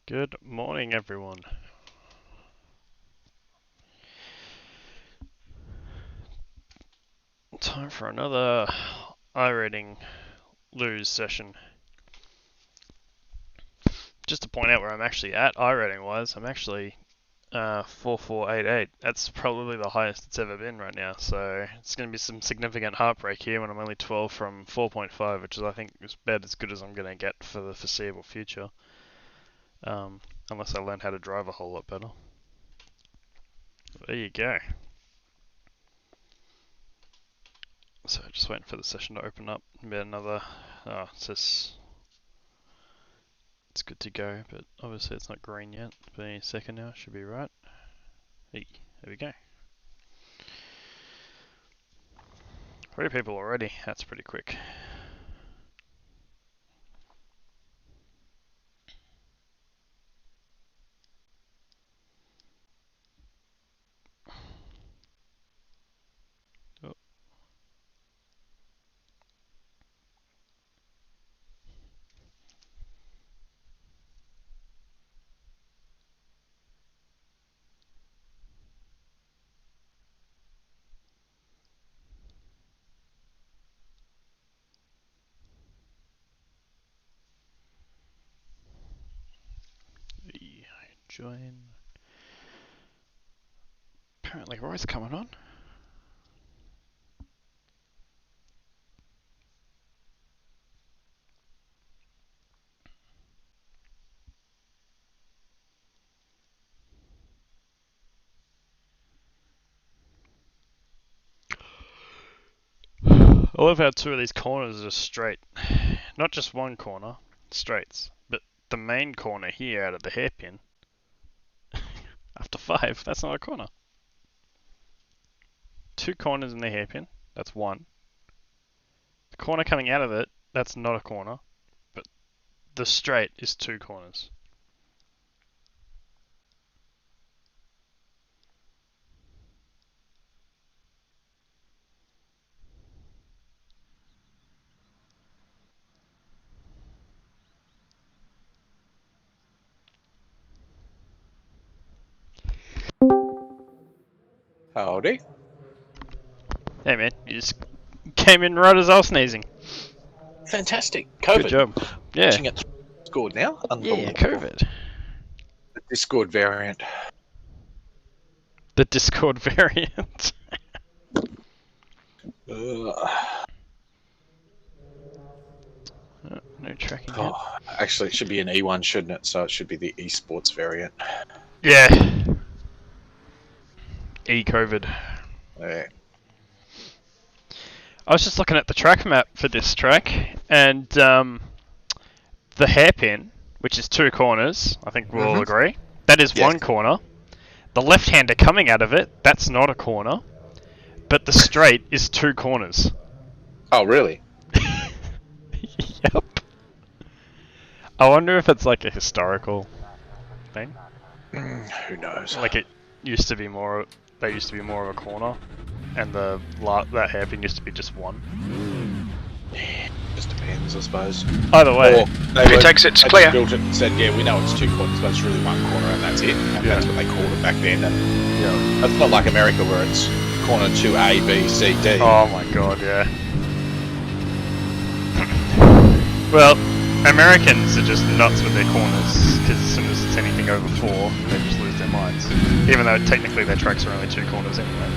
Good morning, everyone. Time for another iRating lose session. Just to point out where I'm actually at iRating wise, I'm actually 4488. That's probably the highest it's ever been right now, so it's going to be some significant heartbreak here when I'm only 12 from 4.5, which is I think is about as good as I'm going to get for the foreseeable future. Unless I learn how to drive a whole lot better. There you go. So just waiting for the session to open up. About another. Oh, it says it's good to go, but obviously it's not green yet. But any second now, should be right. Hey, there we go. 3 people already. That's pretty quick. Oh. Join. Apparently Roy's coming on. I love how 2 of these corners are straight. Not just one corner, straights. But the main corner here out of the hairpin, after 5, that's not a corner. 2 corners in the hairpin, that's 1. The corner coming out of it, that's not a corner. But the straight is 2 corners. Howdy. Hey man, you just came in right as I was sneezing. Fantastic. COVID. Good job. Yeah. Pitching at Discord now. Yeah, COVID. The Discord variant. The Discord variant. Uh, No tracking yet. oh, actually, it should be an E1, shouldn't it? So it should be the esports variant. Yeah. E-COVID. Yeah. I was just looking at the track map for this track, and the hairpin, which is 2 corners, I think we'll all agree, that is 1 corner. The left-hander coming out of it, that's not a corner. But the straight is 2 corners. Oh, really? Yep. I wonder if it's like a historical thing. Who knows? Like it used to be more. They used to be more of a corner, and that hairpin used to be just 1. Just depends, I suppose. Either way, If he takes it, it's they clear. built it and said, yeah, we know it's 2 corners, but it's really 1 corner and that's it. And that's what they called it back then. And yeah. it's not like America where it's corner 2A, B, C, D. Oh my god, yeah. Well, Americans are just nuts with their corners, because as soon as it's anything over 4, they just lose their minds. Even though technically their tracks are only 2 corners anyway.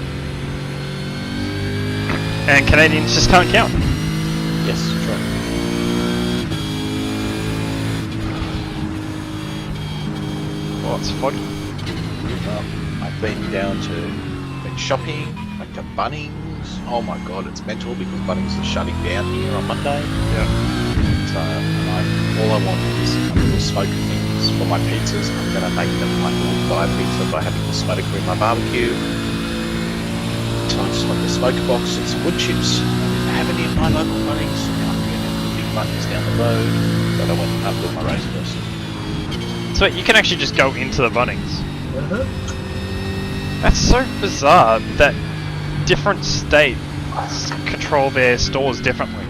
And Canadians just can't count. Yes, true. Oh, it's foggy. I've been shopping, went to Bunnings. Oh my god, it's mental because Bunnings is shutting down here on Monday. Yeah. So all I want is a little smoke things for my pizzas. I'm going to make them like a little fire pizza by having the smoker in my barbecue. So I just want the smoker box and some wood chips. I have any in my local Bunnings. I'm going to the big Bunnings down the road. But I went up with my race first. So you can actually just go into the Bunnings. That's so bizarre that different states control their stores differently.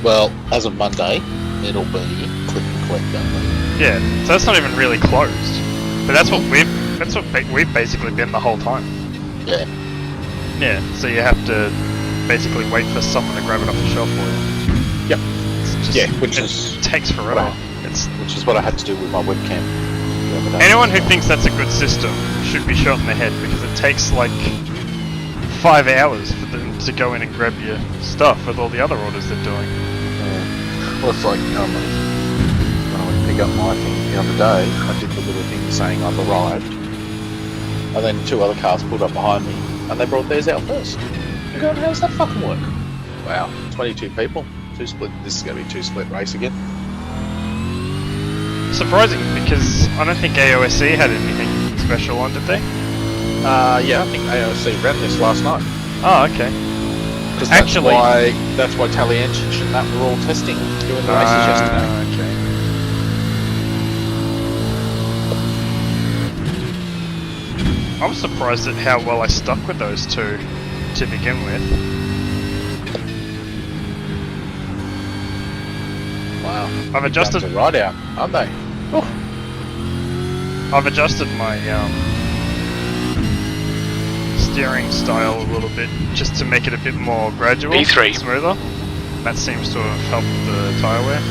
Well, as of Monday, it'll be click and collect only. Yeah, so that's not even really closed. But that's what we've basically been the whole time. Yeah. Yeah, so you have to basically wait for someone to grab it off the shelf for you. Yep. It's just, Yeah, which takes forever. Which is what I had to do with my webcam the other day. Anyone who thinks that's a good system should be shot in the head, because it takes like 5 hours for them to go in and grab your stuff with all the other orders they're doing. Yeah. Well, it's like when I went to pick up my thing the other day, I did the little thing saying I've arrived, and then 2 other cars pulled up behind me, and they brought theirs out first. I'm going, how does that fucking work? Wow, 22 people, 2 split. This is going to be a 2-split race again. Surprising, because I don't think AOSC had anything special on, did they? Yeah, I think AOC ran this last night. Oh, okay. Because Actually, that's why Talienchich and that were all testing, doing the races yesterday. Okay. I was surprised at how well I stuck with those two to begin with. Wow. I've adjusted. Guns are right out, aren't they? Oh. I've adjusted my steering style a little bit just to make it a bit more gradual, E3. smoother. That seems to have helped the tyre wear.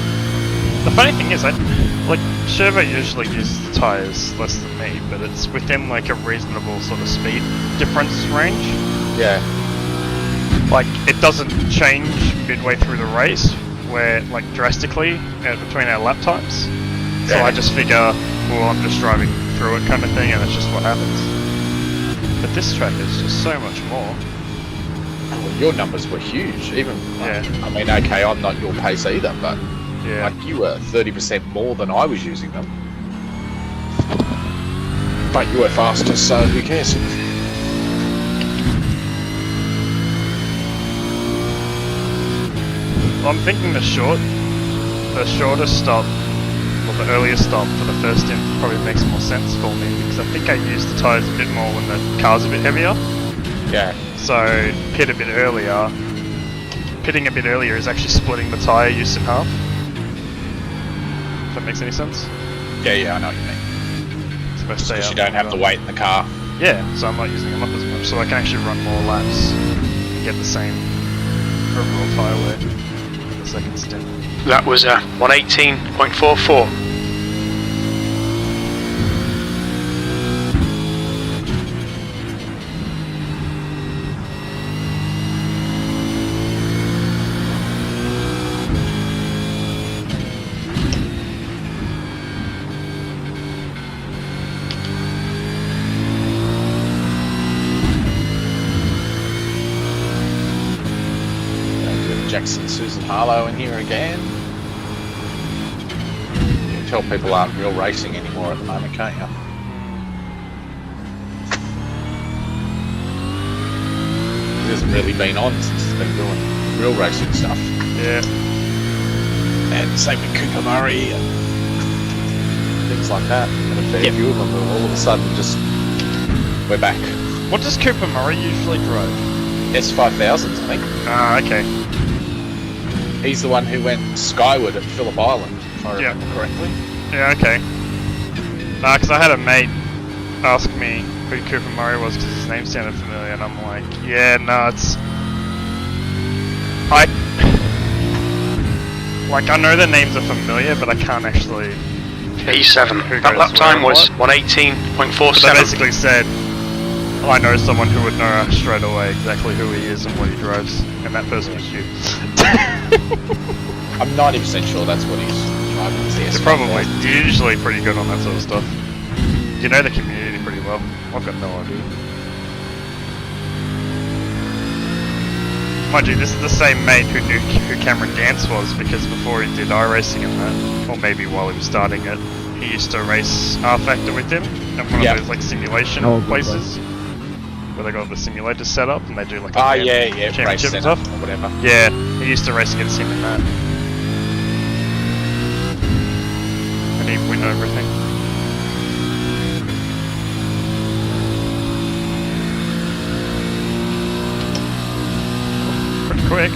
The funny thing is, Shervo usually uses the tyres less than me, but it's within like a reasonable sort of speed difference range. Yeah. Like, it doesn't change midway through the race, where like drastically between our lap times. So Yeah. I just figure, well, I'm just driving through it kind of thing, and that's just what happens. But this track is just so much more. Well, your numbers were huge, even. Yeah. I mean, okay, I'm not your pace either, but Yeah. like you were 30% more than I was using them. But you were faster, so who cares? Well, I'm thinking the shortest stop, or the earliest stop for the first stint probably makes more sense for me, because I think I use the tyres a bit more when the car's a bit heavier. Yeah. So pit a bit earlier. Pitting a bit earlier is actually splitting the tyre use in half. If that makes any sense. Yeah, I know what you mean. So if I stay Because out you don't have to longer- wait in the car. Yeah, so I'm not using them up as much, so I can actually run more laps and get the same overall tyre wear for the second stint. That was 118.44. Jackson Susan Harlow in here again. You can tell people aren't real racing anymore at the moment, can't you? It hasn't really been on since it's been doing real racing stuff. Yeah. And same with Cooper Murray and things like that. And a fair few of them are all of a sudden just, we're back. What does Cooper Murray usually drive? S5000s, I think. Ah, okay. He's the one who went skyward at Phillip Island, if I Yeah. remember correctly. Yeah, okay. Nah, because I had a mate ask me who Cooper Murray was because his name sounded familiar, and I'm like, yeah, no, it's... I know the names are familiar, but I can't actually... E7. Who That goes lap time where was and what. But they 118.47. basically said, I know someone who would know straight away exactly who he is and what he drives, and that person was you. I'm 90% sure that's what he's driving. Is the They're S5000. probably usually pretty good on that sort of stuff. You know the community pretty well. I've got no idea. Mind you, this is the same mate who knew who Cameron Gantz was, because before he did iRacing and that, or maybe while he was starting it, he used to race R-Factor with him at one of those like simulation places where they got the simulators set up and they do like a race championship and setup stuff. or whatever. Yeah, he used to race against him in that. And he'd win everything. Pretty quick.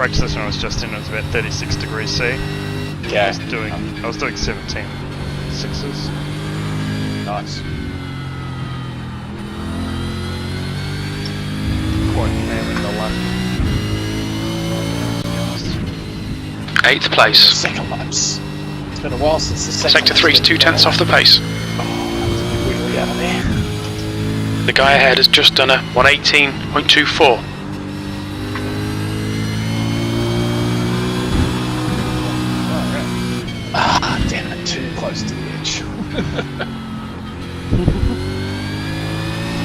brake session I was just in, it was about 36 degrees C. Yeah. I was doing 17 sixes. Nice. Quite nailing the lap. To be honest. 8th place. Second laps. It's been a while since the second. Sector 3's 2/10 off the pace. Oh, that was a bit wiggly out of there. The guy ahead has just done a 118.24. Ah, damn it, too close to the edge.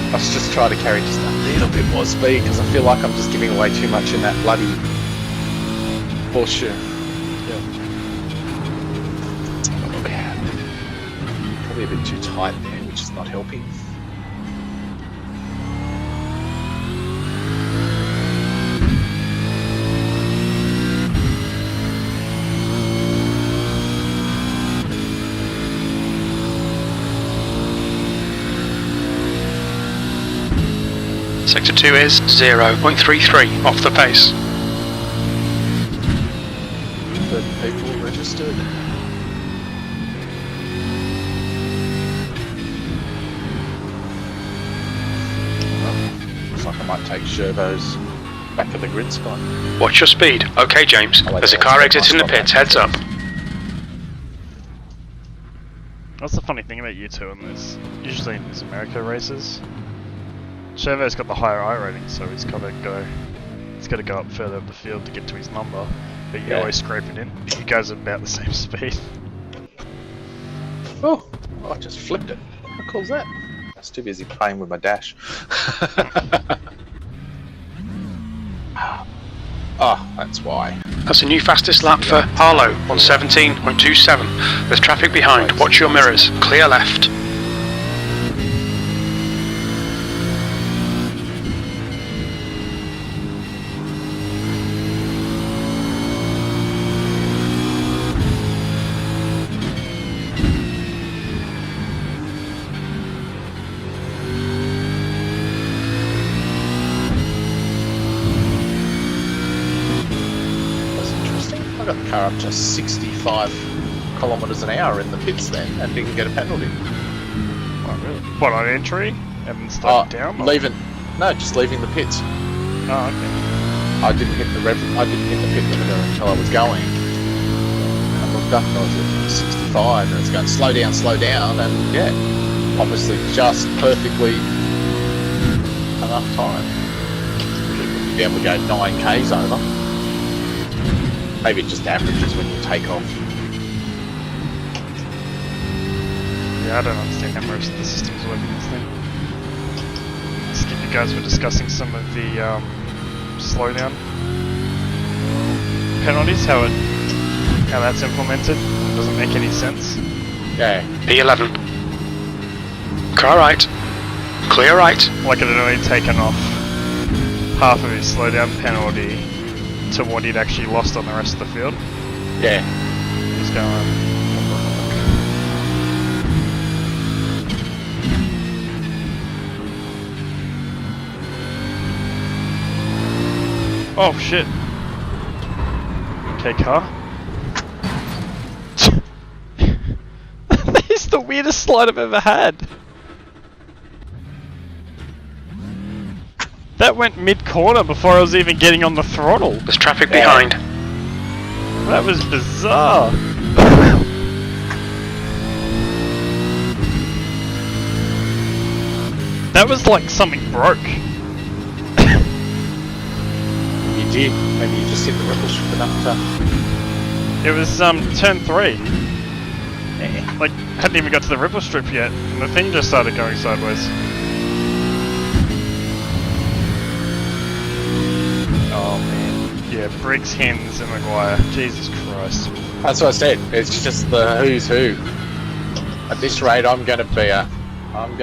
I was just trying to carry just a little bit more speed because I feel like I'm just giving away too much in that bloody horseshoe. Probably a bit too tight there, which is not helping. Sector 2 is 0.33 off the pace. 30 people registered. Well, looks like I might take Shervo's back of the grid spot. Watch your speed. Okay, James. There's a car exiting the pits. Heads up. That's the funny thing about you two in this. Usually in these America races, Chevo's got the higher I rating, so he's got to go up further up the field to get to his number. But you always scrape it in. But you guys are about the same speed. Oh, I just flipped it. How cool is that? I was too busy playing with my dash. Oh, that's why. That's a new fastest lap for Harlow on 17.27. There's traffic behind. Watch your mirrors. Clear left. Car up to 65 kilometres an hour in the pits then and didn't get a penalty. Oh, really? What, on entry? And started down? Or? Just leaving the pits. Oh, okay. I didn't hit the pit limiter until I was going. And I looked up and I was at 65 and it's going slow down and yeah, obviously just perfectly enough time. You'd be able to go 9 k's over. Maybe it just averages when you take off. Yeah, I don't understand how most of the systems work in this thing. Skip, you guys were discussing some of the slowdown penalties, how that's implemented. It doesn't make any sense. Yeah. P11. Car right. Clear right. Like it had only taken off half of his slowdown penalty to what he'd actually lost on the rest of the field. Yeah. He's going. Oh shit. Okay, car. That is the weirdest slide I've ever had. That went mid-corner before I was even getting on the throttle. There's traffic behind. That was bizarre. That was like something broke. You did. Maybe you just hit the ripple strip enough to... It was turn 3. Yeah. Like, hadn't even got to the ripple strip yet, and the thing just started going sideways. Oh man. Yeah, Briggs, Hens, and Maguire. Jesus Christ. That's what I said. It's just the who's who. At this rate, I'm going to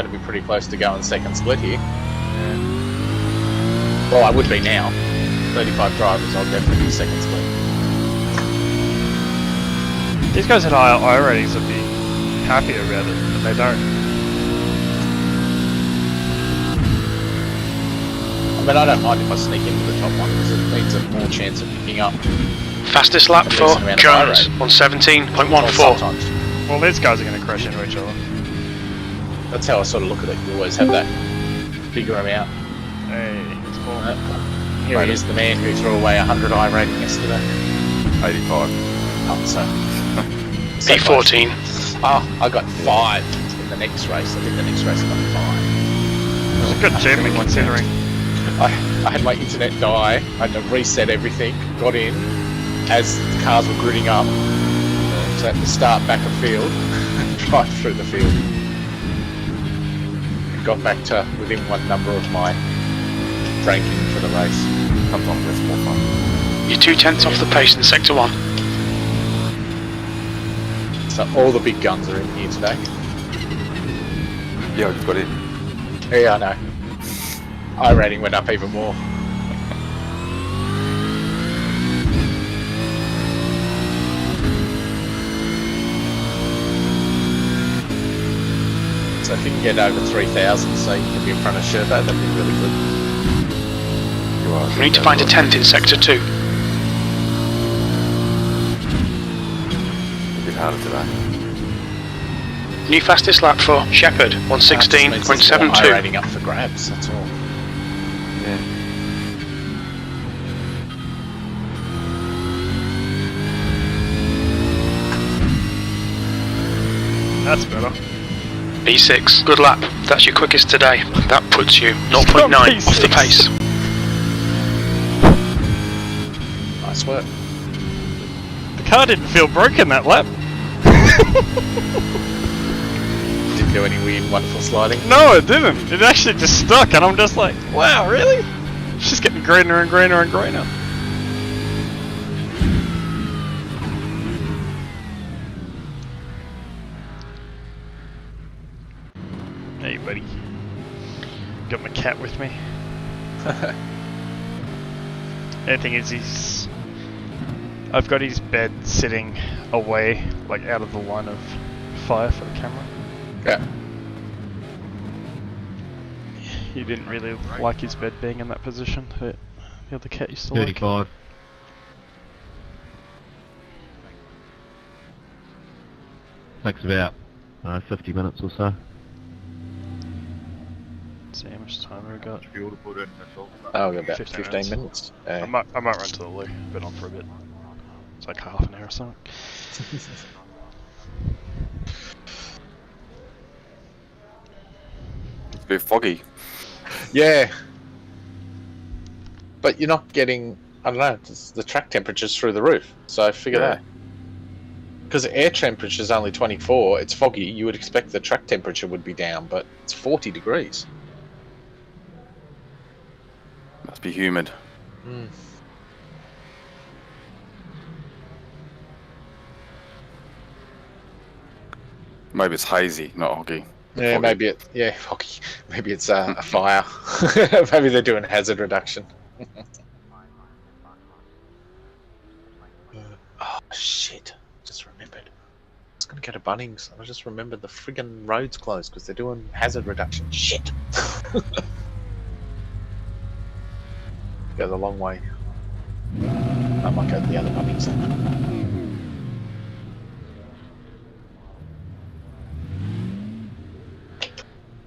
be pretty close to going second split here. Yeah. Well, I would be now. 35 drivers, I'll definitely be second split. These guys had higher I ratings would be happier about it, but they don't. I mean, I don't mind if I sneak into the top one because it means a more chance of picking up. Fastest lap A for decent amount of Jones high on Or 17.14. sometimes. Well, these guys are going to crash into each other. That's how I sort of look at it. You always have that bigger amount. Hey, it's cool. Here he is, the man who threw away 100 I rating yesterday. 85. Oh, so P14. Oh, I got 5 in the next race. I think the next race I got 5. It's a good achievement considering. I had my internet die. I had to reset everything. Got in as the cars were gridding up. So I had to start back a field, drive through the field. And got back to within one number of my ranking for the race. Sometimes that's more fun. You're 2/10 off the pace in Sector 1. So all the big guns are in here today. Yeah, I just got in. Yeah, I know. I rating went up even more. So if you can get over 3,000 so you can be in front of Sherpa, that'd be really good. You are. We need to find a 10th in Sector 2. A bit harder today. New fastest lap for Shepherd on High 16.72. rating up for grabs, that's all. Yeah. That's better. B6. Good lap. That's your quickest today. That puts you 0.9 off the pace. Nice work. The car didn't feel broken that lap. Didn't do any weird, wonderful sliding. No, it didn't. It actually just stuck, and I'm just like, wow, really? It's just getting greener and greener and greener. Hey, buddy. Got my cat with me. The thing is, I've got his bed sitting away, like out of the line of fire for the camera. Yeah. He didn't really like his bed being in that position that the other cat used to like. 35. Takes about 50 minutes or so. Let's see how much time we got. Fuel to put in, that's all. Oh, we've got 15 15 minutes. I might run to the loo. Been on for a bit. It's like half an hour or something. It's a bit foggy. Yeah. But you're not getting, I don't know, the track temperature's through the roof. So figure Yeah. that. Because the air temperature is only 24, it's foggy, you would expect the track temperature would be down, but it's 40 degrees. Must be humid. Mm. Maybe it's hazy, not foggy. Yeah, Foggy. maybe foggy. Maybe it's a fire. Maybe they're doing hazard reduction. Oh, shit. Just remembered. I was going to go to Bunnings, and I just remembered the friggin' road's closed because they're doing hazard reduction. Shit! Go the long way. I might go to the other Bunnings then.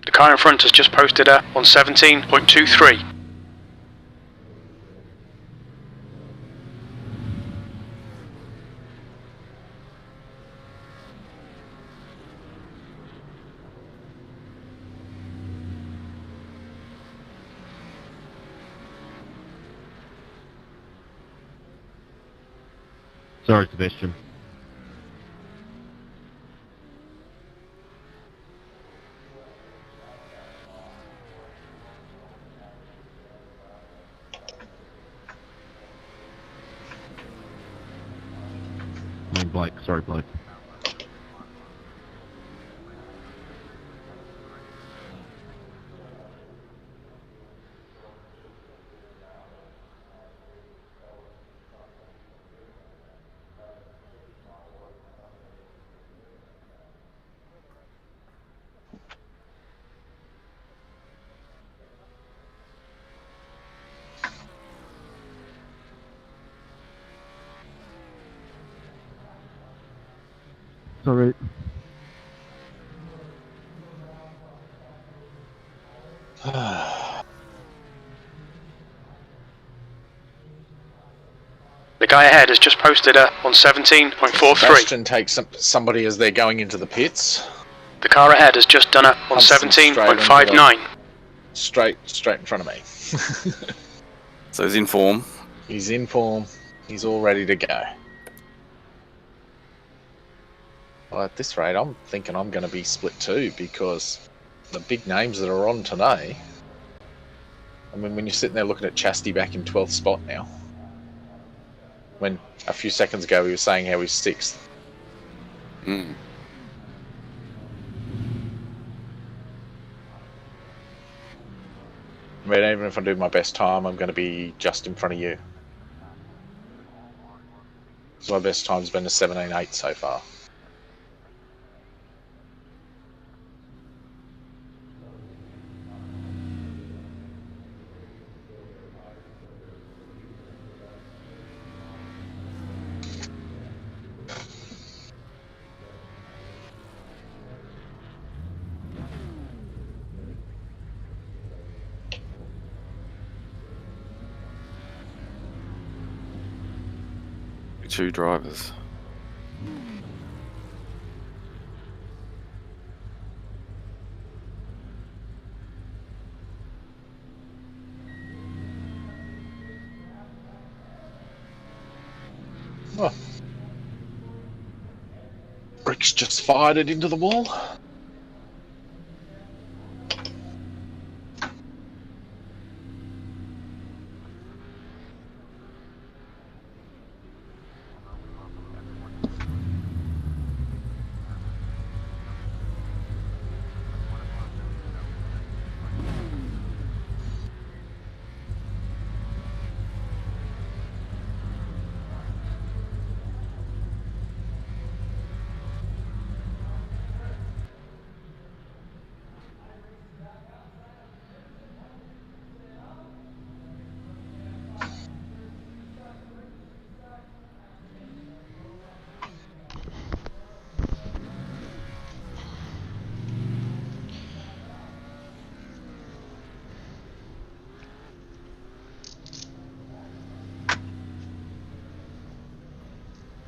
The car in front has just posted her on 17.23. Sorry, Sebastian. I mean, Blake. Sorry, Blake. Alright. The guy ahead has just posted on 17.43. Sebastian takes somebody as they're going into the pits. The car ahead has just done it on Punts them straight 17.59. Straight in front of me. So he's in form. He's in form. He's all ready to go. Well, at this rate, I'm thinking I'm going to be split too, because the big names that are on today. I mean, when you're sitting there looking at Chastity back in 12th spot now, when a few seconds ago he was saying how he's 6th. Mm. I mean, even if I do my best time, I'm going to be just in front of you. So my best time's been a 17.8 so far. Two drivers. Oh. Rick's just fired it into the wall.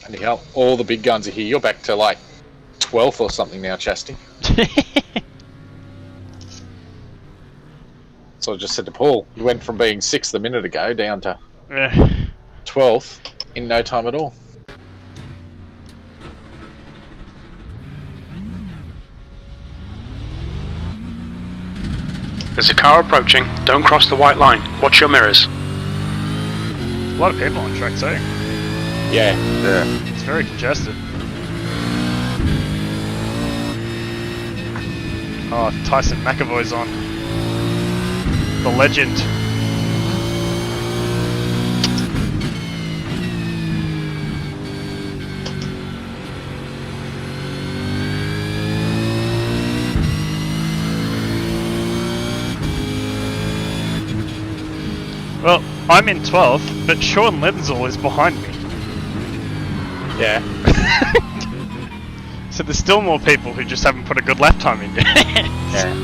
Anyhow, all the big guns are here. You're back to like 12th or something now, Chastity. So I just said to Paul, you went from being 6th a minute ago down to 12th in no time at all. There's a car approaching. Don't cross the white line. Watch your mirrors. A lot of people on track too. Yeah. Yeah. It's very congested. Oh, Tyson McAvoy's on. The legend. Well, I'm in 12th, but Sean Lenzel is behind me. Yeah. So there's still more people who just haven't put a good lap time in yet. Yeah.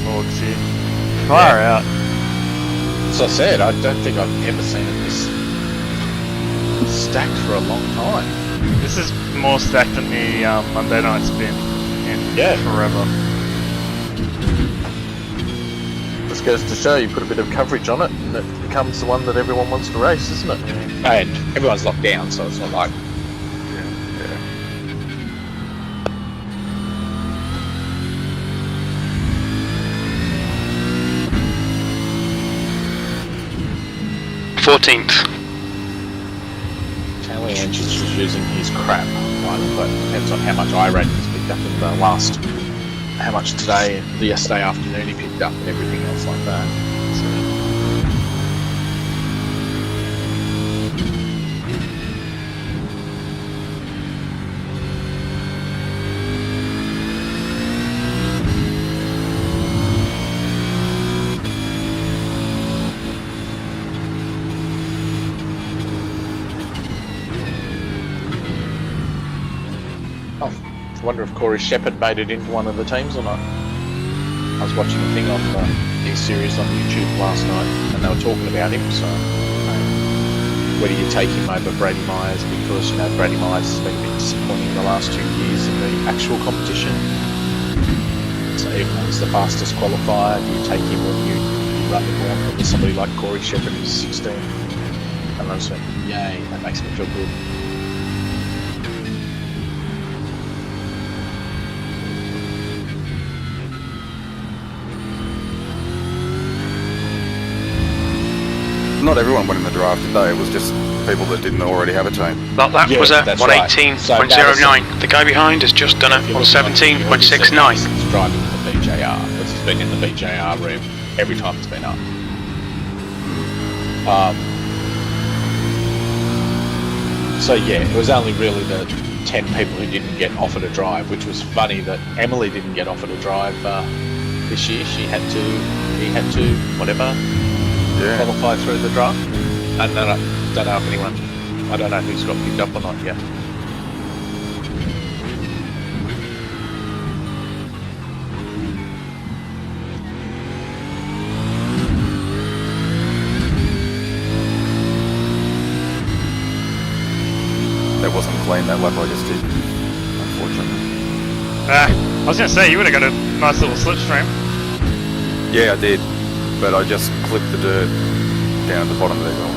Morg's here. Far out. As I said, I don't think I've ever seen it this stacked for a long time. This is more stacked than the Monday night spin in forever. This goes to show you put a bit of coverage on it and it becomes the one that everyone wants to race, isn't it? And everyone's locked down, so it's not like... Yeah. 14th. Tally Engine's just using his crap, right? But depends on how much iRate he's picked up in the last... How much today, yesterday afternoon he picked up and everything else like that. I wonder if Corey Shepherd made it into one of the teams or not. I was watching a thing on his series on YouTube last night, and they were talking about him. So, whether you take him over Brady Myers, because Brady Myers has been a bit disappointing in the last 2 years in the actual competition. So even though he's the fastest qualifier, do you take him when you run the gauntlet with somebody like Corey Shepherd who's 16? And I just went, yay, that makes me feel good. Not everyone went in the draft, did they? It was just people that didn't already have a team. That lap Yeah, was at that's 118.09. The guy behind has just done it on 17.69. He's driving the BJR, because he's been in the BJR room every time it's been up. So yeah, it was only really the 10 people who didn't get offered a drive, which was funny that Emily didn't get offered a drive this year. He had to, whatever, qualify through the draft. And I don't know if anyone, I don't know who's got picked up or not yet. That wasn't clean, that lap I just did, unfortunately. I was gonna say, you would have got a nice little slipstream. Yeah, I did, but I just clipped the dirt down at the bottom of the hill.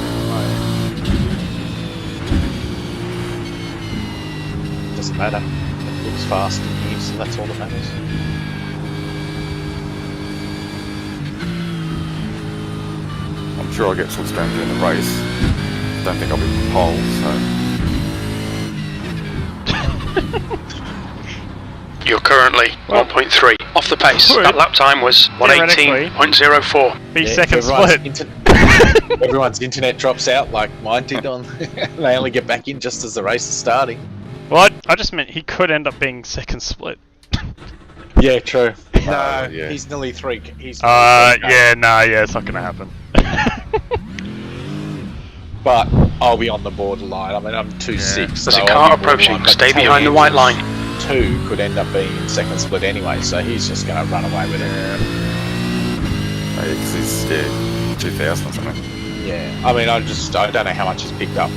Doesn't matter. It looks fast in here, so that's all that matters. I'm sure I'll get slipstream during the race. Don't think I'll be pole, so... You're currently 1.3 off the pace. That lap time was 118.04. Be Yeah, second everyone's split. Everyone's internet drops out like mine did on. They only get back in just as the race is starting. Well, I just meant he could end up being second split. Yeah, true. No, yeah. he's nearly three. He's Yeah, it's not gonna happen. But I'll be on the borderline. I mean, I'm 2.6. There's so a I'll car be approaching. borderline, but Stay Tony behind the white line. 2 could end up being in second split anyway, so he's just going to run away with it. Yeah, because he's 2,000 or something. Yeah, I mean, I don't know how much he's picked up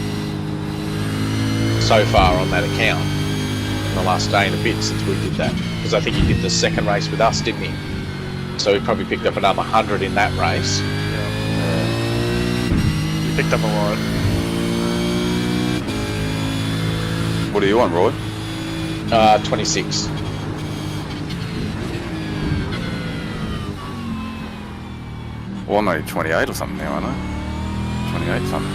so far on that account in the last day and a bit since we did that. Because I think he did the second race with us, didn't he? So he probably picked up another 100 in that race. He picked up a lot. What are you on, Roy? 26. Well, I'm only 28 or something now, aren't I? 28 something.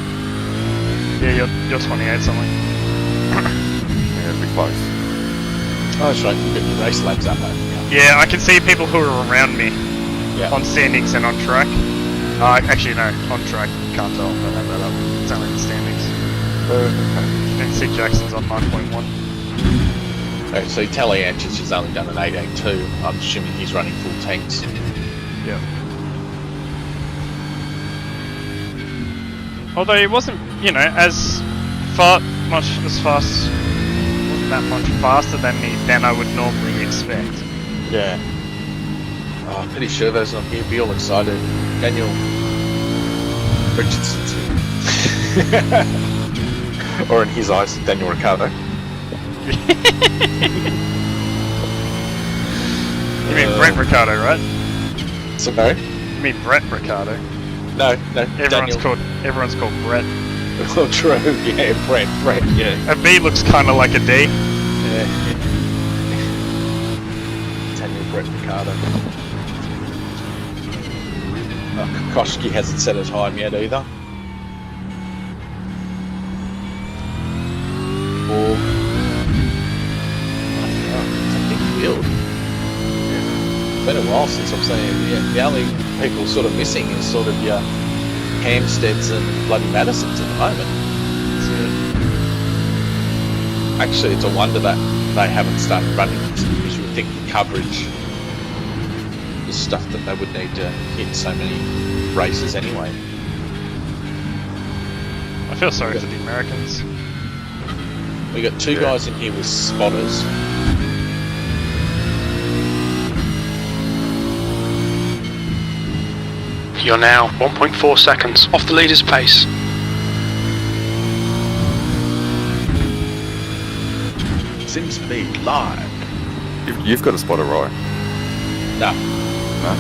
Yeah, you're 28 something. Yeah, it'll be close. Oh, that's right. You got your race laps up, though. Yeah, I can see people who are around me Yeah. on standings and on track. Actually, no, on track. Can't tell. Don't have that up. It's only the standings. And Sid Jackson's on 9.1. Okay, so Talianchis has only done an 8.82. I'm assuming he's running full tanks. Yeah. Although he wasn't, as much as fast, wasn't that much faster than I would normally expect. Yeah. Oh, I'm pretty sure those on here be all excited. Daniel Richardson. Or in his eyes, Daniel Ricciardo. You mean Brett Ricardo, right? Sorry? You mean Brett Ricardo? No, Everyone's called Brett. Oh, true. Yeah, Brett. Yeah. A B looks kind of like a D. Yeah. Daniel Brett Ricardo. Oh, Kokoschki hasn't set a time yet either. Or it's a big field. It's been a while since I've seen. The only people sort of missing is sort of your Hampsteads and bloody Madisons at the moment. Actually, it's a wonder that they haven't started running this, because you would think the coverage is stuff that they would need to hit so many races anyway. I feel sorry for the Americans. We got 2 guys in here with spotters. You're now 1.4 seconds off the leader's pace. Sim Speed live. You've got a spotter, right? No. No?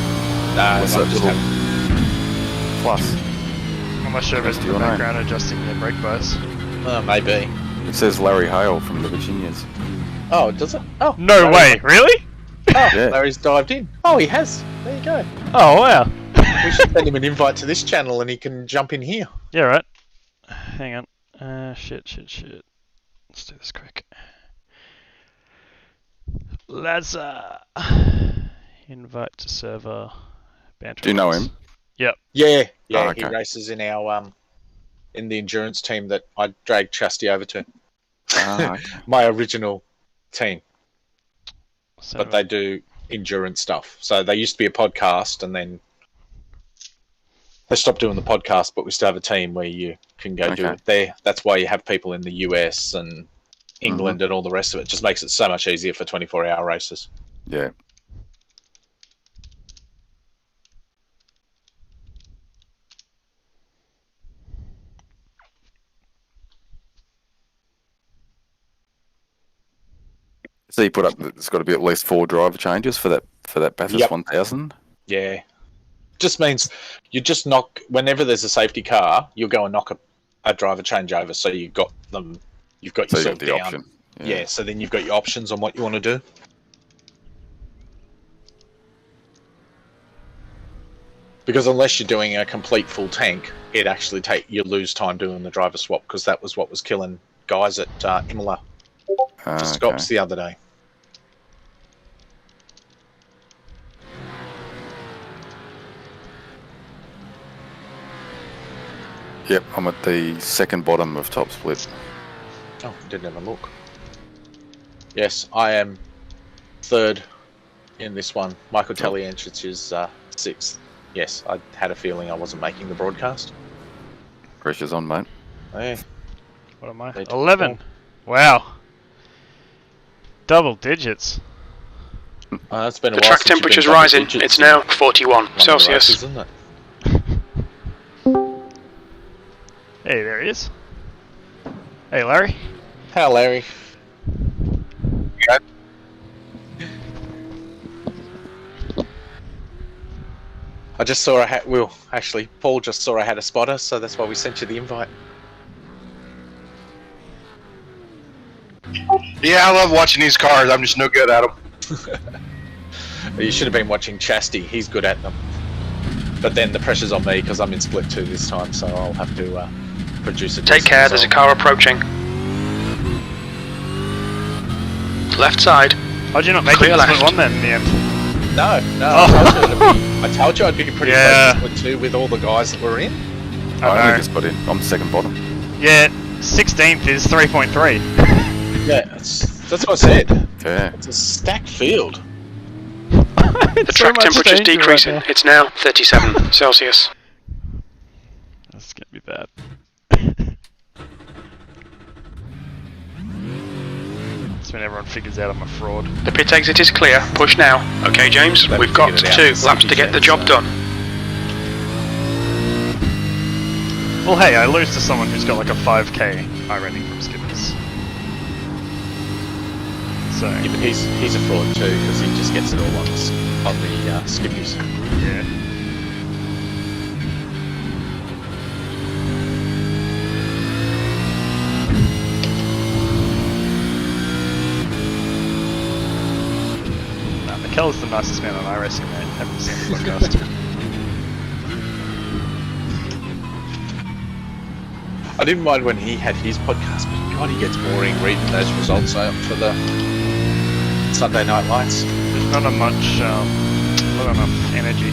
No, What's I'm that just little having... plus? I'm not sure if it's in the Your name. background adjusting the brake bias. Maybe. It says Larry Hale from the Virginias. Oh, does it? Oh. No way, Larry's- really? Oh, Yeah. Larry's dived in. Oh, he has. There you go. Oh wow. We should send him an invite to this channel and he can jump in here. Yeah, right. Hang on. Shit. Let's do this quick. Let's invite to server. Banter Do you know Rocks. him? Yep. Yeah, Oh, he okay. races in our in the endurance team that I dragged Chasty over to. Ah, okay. My original team, So, but they do endurance stuff. So they used to be a podcast, and then they stopped doing the podcast. But we still have a team where you can go do Okay. it there. That's why you have people in the US and England and all the rest of it. It just makes it so much easier for 24-hour races. Yeah. So you put up, it's got to be at least 4 driver changes for that Bathurst Yep. 1000. Yeah, just means you just knock whenever there's a safety car, you'll go and knock a driver change over. So you've got them, you've got So you yourself got the down. option. Yeah, so then you've got your options on what you want to do. Because unless you're doing a complete full tank, it actually you lose time doing the driver swap, because that was what was killing guys at Imola Ah, for okay. Scops the other day. Yep, I'm at the second bottom of top split. Oh, didn't have a look. Yes, I am third in this one. Michael Talianchich is sixth. Yes, I had a feeling I wasn't making the broadcast. Pressure's on, mate. Hey, what am I? They took 11. Wow. Double digits. that's been a The while track since you've been temperature's double rising. digits It's in now 41 one of the Celsius. races, isn't it? Hey, there he is. Hey, Larry. How, Larry? I just saw actually, Paul just saw I had a spotter, so that's why we sent you the invite. Yeah, I love watching these cars. I'm just no good at them. You should have been watching Chasty. He's good at them. But then the pressure's on me because I'm in split 2 this time, so I'll have to produce a Take decent care, there's a result. car approaching. Left side. How'd you not make Clear it to split left. 1 then in the end? No, Oh. I told you I'd be pretty Yeah. close to split 2 with all the guys that were in. I I know. only just got in. I'm second bottom. Yeah, 16th is 3.3. Yeah, that's what I said. Yeah. It's a stacked field. The track temperature's decreasing. It's now 37 Celsius. That's gonna be bad. That's when everyone figures out I'm a fraud. The pit exit is clear. Push now. Okay, James, They've we've got figured it 2 out. laps to get the job done. Well, hey, I lose to someone who's got like a 5k high rating from Skippers. So, Yeah, but he's a fraud too because he just gets it all on the skippies. yeah. Nah, Mikel's the nicest man on iRacing, mate. Haven't seen the podcast. I didn't mind when he had his podcast, but God, he gets boring reading those results out for the Sunday Night Lights. There's not not enough energy.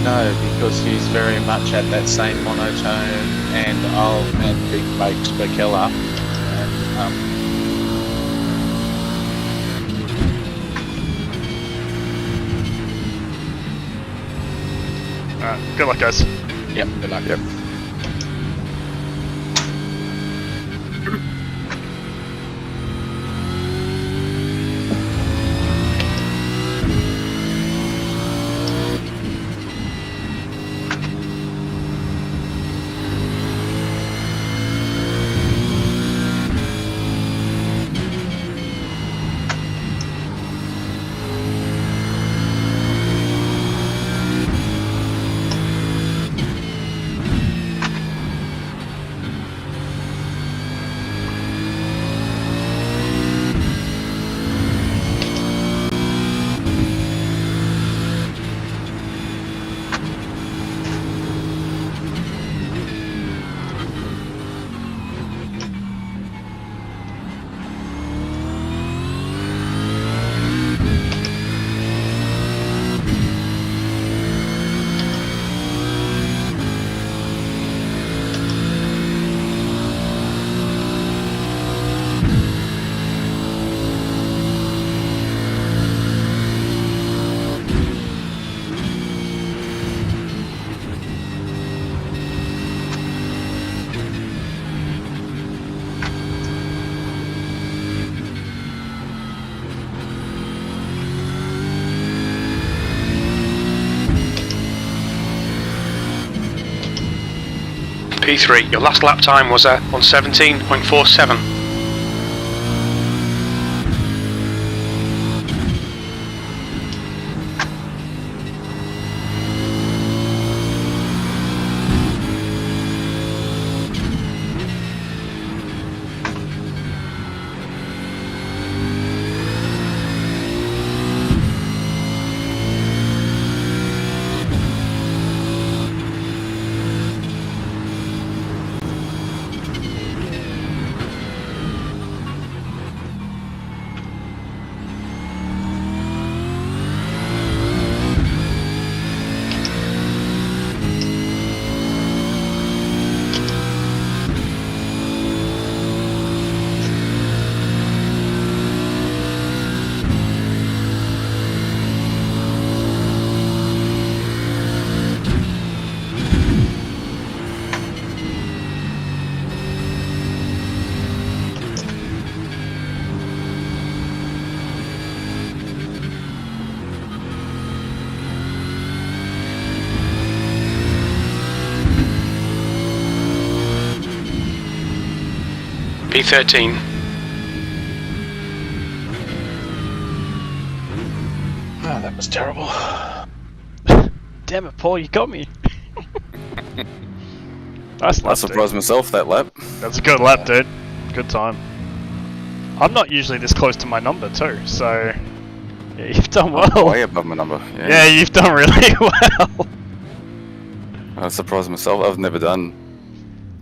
No, because he's very much at that same monotone and old man big baked Bekella. And Alright, good luck, guys. yep, good luck. Yep. P3. Your last lap time was on 17.47. P13. Oh, that was terrible. Damn it, Paul, you got me. Nice I lap, surprised dude. myself that lap. That's a good lap, dude. Good time. I'm not usually this close to my number too, so yeah, you've done well. I'm way above my number. Yeah, you've done really well. I surprised myself. I've never done.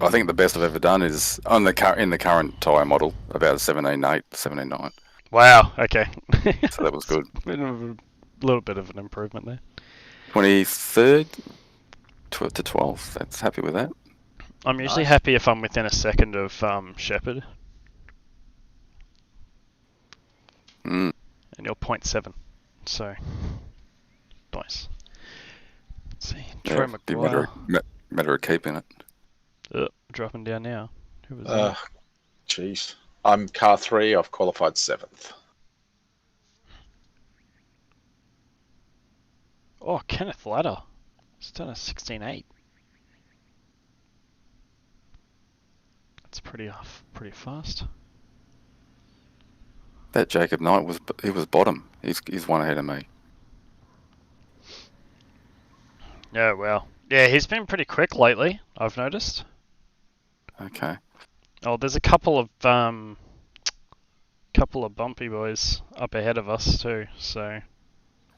I think the best I've ever done is on the in the current tyre model, about 17.8, 17.9. Wow. Okay. So that was good. A little bit of an improvement there. 23rd, 12 to 12th. That's happy with that. I'm usually Nice. happy if I'm within a second of Shepherd, Mm. and you're 0.7. So nice. Let's see. Troy Yeah, be matter, McGuire. matter of keeping it. Dropping down now. Who was that? Jeez. I'm car 3. I've qualified 7th. Oh, Kenneth Ladder. He's done a 16.8. That's pretty fast. That Jacob Knight was bottom. He's one ahead of me. Yeah, well. Yeah, he's been pretty quick lately, I've noticed. Okay. Oh, there's a couple of bumpy boys up ahead of us too, so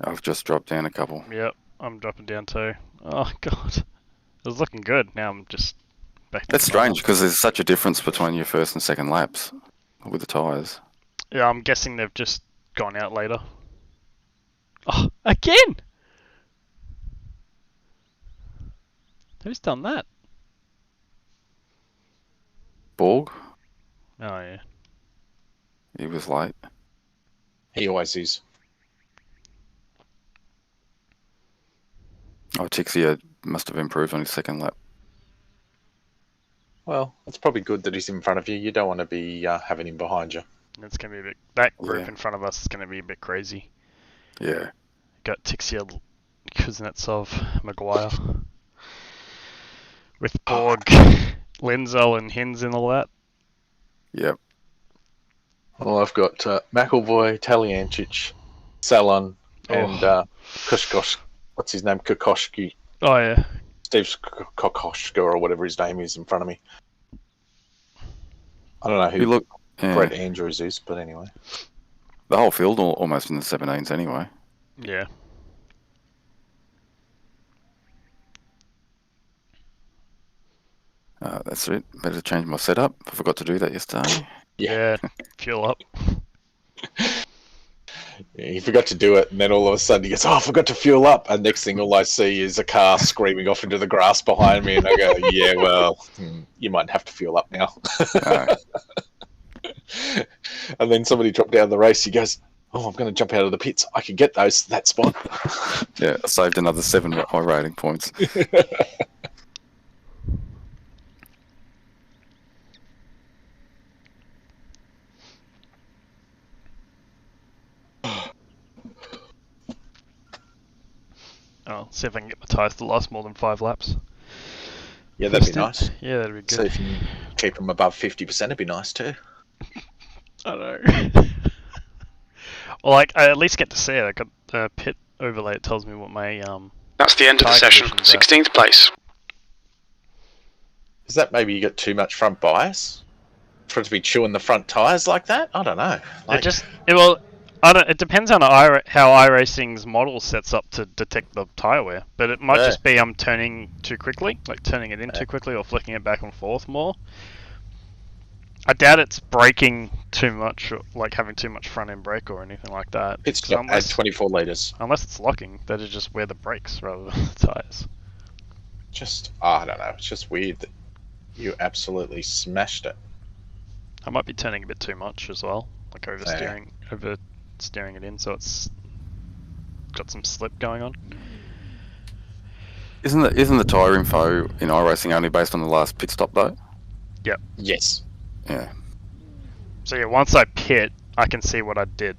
I've just dropped down a couple. yep, I'm dropping down too. Oh god. It was looking good, now I'm just back to That's normal. strange because there's such a difference between your first and second laps with the tyres. Yeah, I'm guessing they've just gone out later. Oh, again! Who's done that? Borg, Oh yeah. he was late. He always is. Oh, Tixia must have improved on his second lap. Well, it's probably good that he's in front of you. You don't want to be having him behind you. It's gonna be a bit. That group Yeah. in front of us is gonna be a bit crazy. Yeah. Got Tixia, Kuznetsov, Maguire, with Borg, Linzel, and Hins in all that. Yep. Well, I've got McElvoy, Taliancic, Salon, and Kushkosh. What's his name? Kokoshki. Oh yeah. Steve Kokoshka or whatever his name is in front of me. I don't know You who look. Yeah, Brett Andrews is, but anyway. the whole field almost in the 17s anyway. Yeah. That's it. Better change my setup. I forgot to do that yesterday. Yeah. Fuel up. Yeah, he forgot to do it, and then all of a sudden he goes, "Oh, I forgot to fuel up." And next thing, all I see is a car screaming off into the grass behind me, and I go, "Yeah, well, you might have to fuel up now." And then somebody dropped down the race. He goes, "Oh, I'm going to jump out of the pits. I can get that spot." Yeah, I saved another 7 high rating points. Oh, see if I can get my tyres to last more than 5 laps. Yeah, that'd be Still- nice. Yeah, that'd be good. So if you can keep them above 50%, it'd be nice too. I don't know. Well, like, I at least get to see it. I got the pit overlay. It tells me what my That's the end of the Tire session. conditions, 16th place. Is that maybe you got too much front bias? For it to be chewing the front tyres like that? I don't know. Like, it depends on how iRacing's model sets up to detect the tire wear. But it might Yeah. just be I'm turning too quickly, like turning it in too quickly, or flicking it back and forth more. I doubt it's braking too much, or like having too much front end brake or anything like that. pit 'Cause stop at 24 litres. unless it's locking, that is just where the brakes rather than the tires. Just, I don't know. It's just weird that you absolutely smashed it. I might be turning a bit too much as well, like oversteering it in, so it's got some slip going on. Isn't the tyre info in iRacing only based on the last pit stop though? Yes. Yeah. So yeah, once I pit, I can see what I did.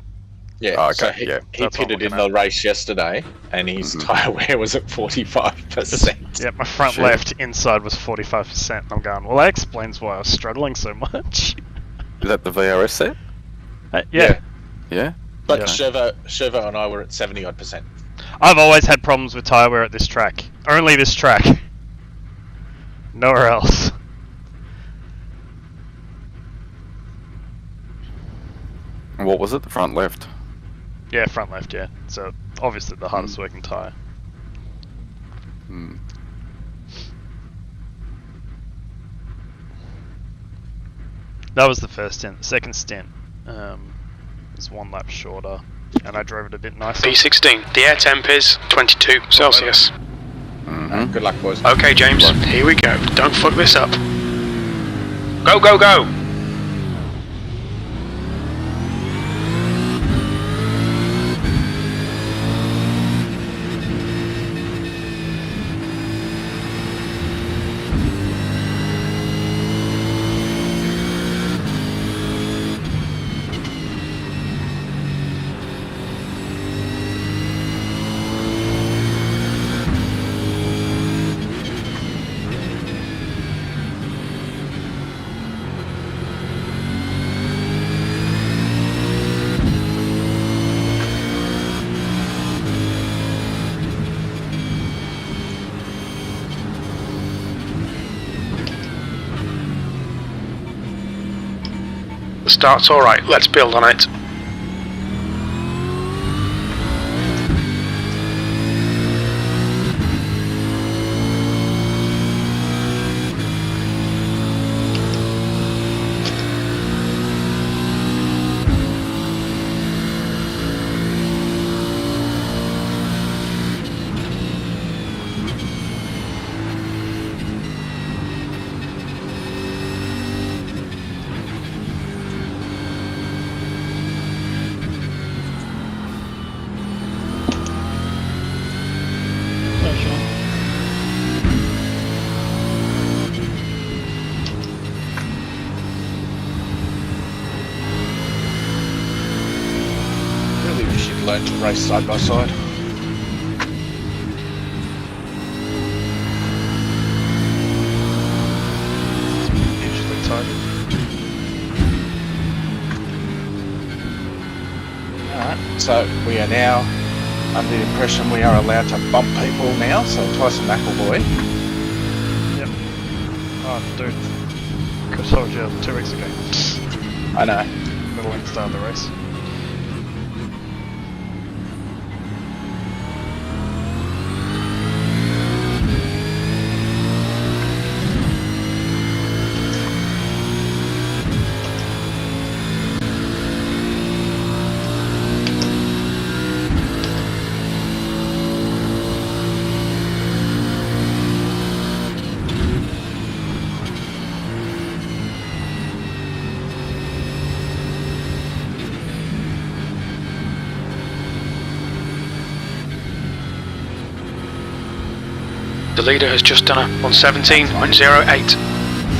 Yeah. Oh, okay, So he yeah. That's what pitted I'm in looking the race yesterday, and his Mhm. tyre wear was at 45%. Yeah, my front Shit. left inside was 45%. I'm going, well, that explains why I was struggling so much. Is that the VRS set? Yeah. Yeah. But Yeah. Chevo and I were at 70-odd%. I've always had problems with tyre wear at this track. Only this track. Nowhere else. And what was it? The front left. Yeah, front left, yeah. So obviously the hardest working tyre. Hmm. That was the first stint. The second stint was 1 lap shorter, and I drove it a bit nicer. B16. The air temp is 22 Celsius. Mhm. Good luck, boys. Okay, James, here we go. Don't fuck this up. Go, go, go! The start's alright, let's build on it. Really wish you'd learn to race side by side. Usually tight. Alright, so we are now under the impression we are allowed to bump people now, so Tyson McElroy. Oh, dude. I told you 2 weeks ago. I know. Middle and start of the race. The leader has just done a 117.08.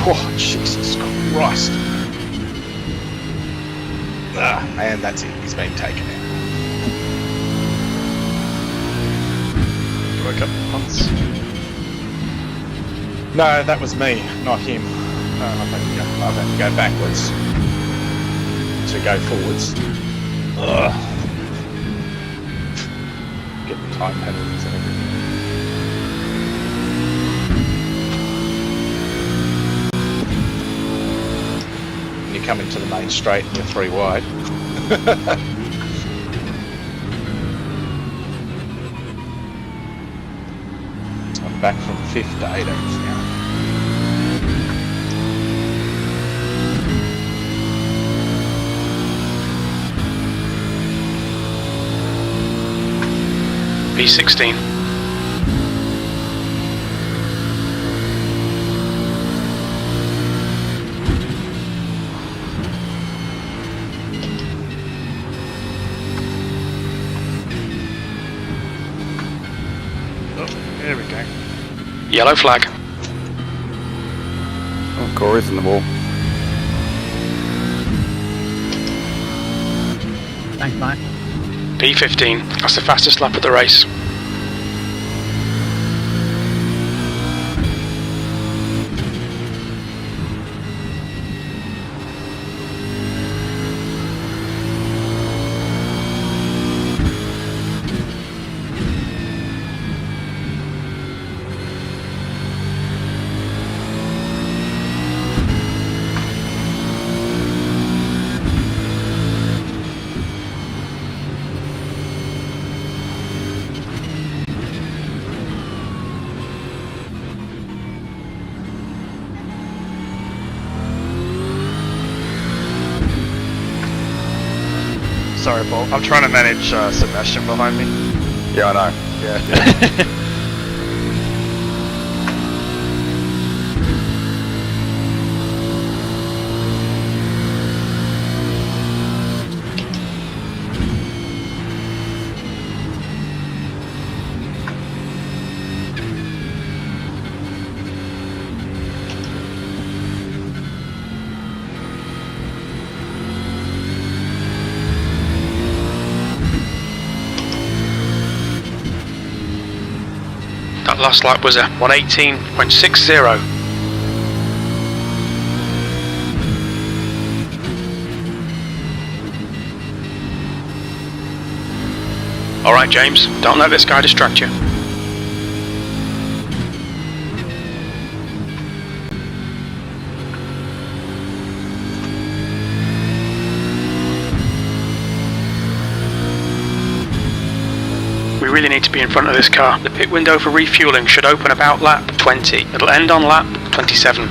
Oh, Jesus Christ. And that's it. He's been taken out. Woke up once. No, that was me, not him. I've had to go backwards to go forwards. Ugh. Get the time penalties and everything. You come into the main straight and you're 3 wide. I'm back from 5th to 18th now. P16. Oh, there we go. Yellow flag. Oh, Corey's in the wall. Thanks, mate. P15. That's the fastest lap of the race. Sorry, Paul. I'm trying to manage Sebastian behind me. Yeah, I know. Yeah. That last lap was a 118.60. Alright James, don't let this guy distract you. We really need to be in front of this car. The pit window for refueling should open about lap 20. It'll end on lap 27.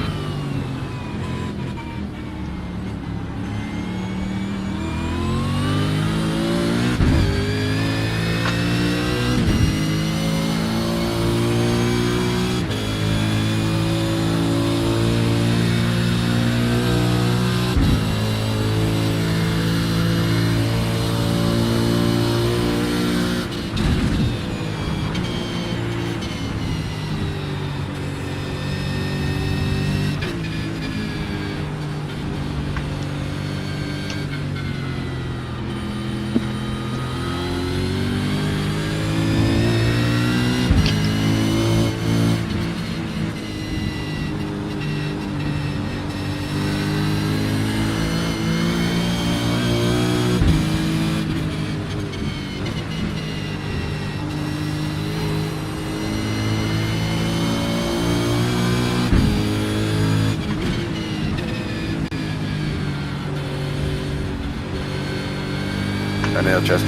And now Chester.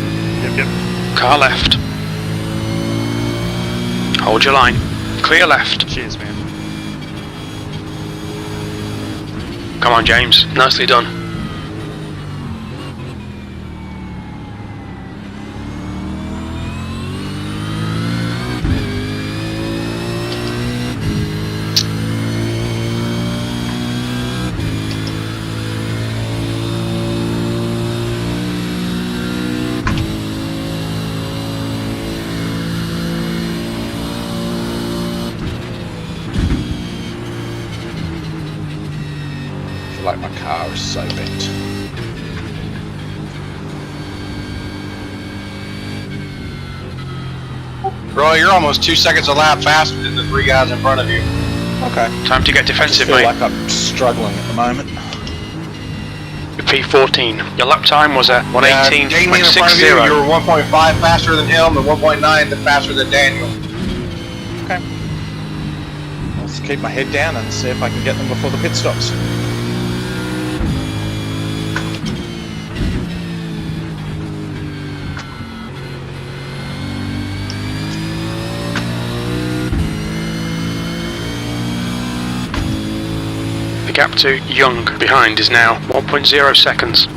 Yep. Car left. Hold your line. Clear left. Cheers, man. Come on James, nicely done. I feel like my car is so bent. Bro, you're almost 2 seconds a lap faster than the 3 guys in front of you. Okay. Time to get I just defensive, feel mate. like I'm struggling at the moment. P14. Your lap time was a Jamie in front of you, 118.60. you were 1.5 faster than him and 1.9 faster than Daniel. Okay. I'll just keep my head down and see if I can get them before the pit stops. The gap to Young behind is now 1.0 seconds.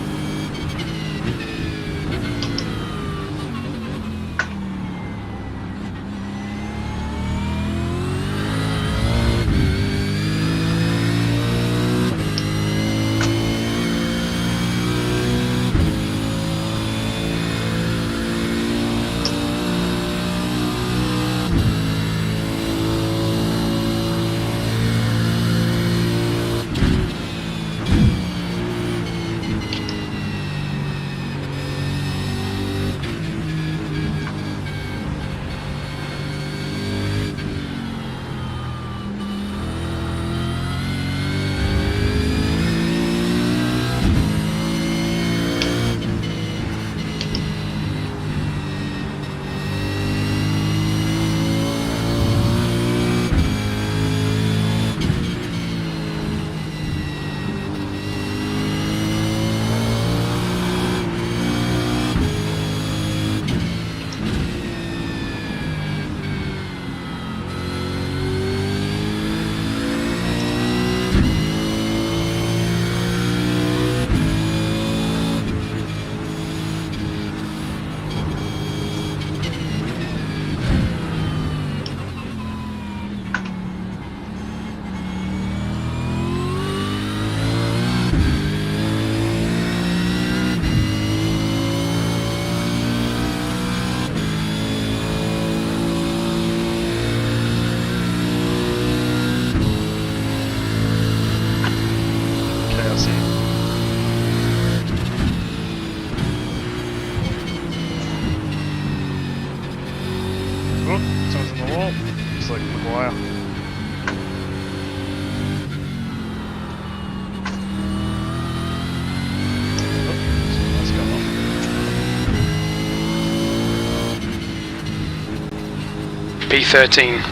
P13.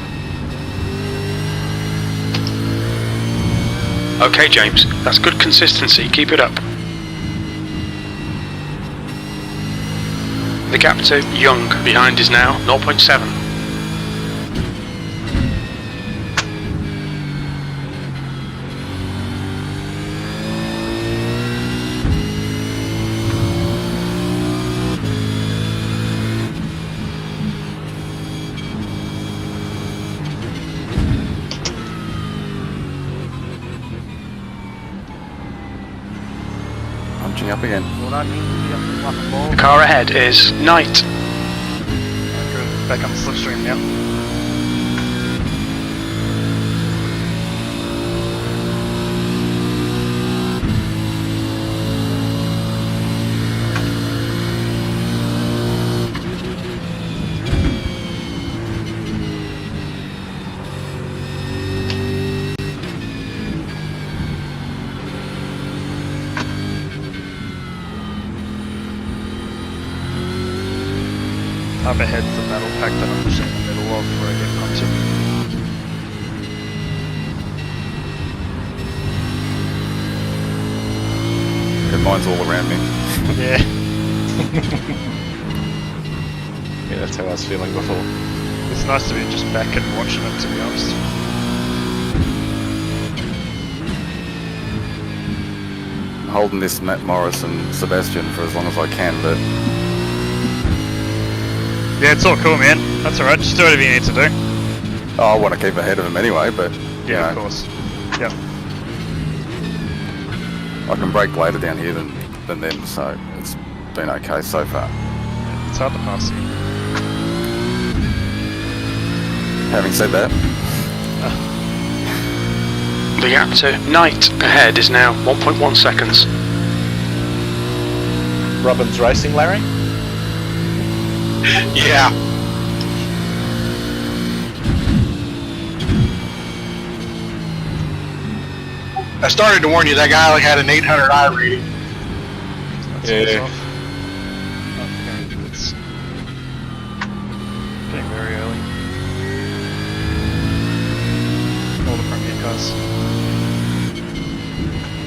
Okay, James, that's good consistency. Keep it up. The gap to Young behind is now 0.7. Punching up again. The car ahead is Knight. Back on the slipstream now. Up ahead's the metal pack that I'm pushing in the middle of where I get onto. Yeah, mine's all around me. Yeah. Yeah, that's how I was feeling before. It's nice to be just back and watching it, to be honest. I'm holding this Matt Morris and Sebastian for as long as I can, but Yeah, it's all cool, man. That's alright, just do whatever you need to do. I want to keep ahead of them anyway, but Yeah, you know, of course. Yep. I can brake later down here than them, so it's been okay so far. It's hard to pass you. Having said that, The gap to Knight ahead is now 1.1 seconds. Robbins Racing, Larry? Yeah. I started to warn you, that guy like had an 800 I rating. That's off. Okay, it's getting very early. All the Premier cars.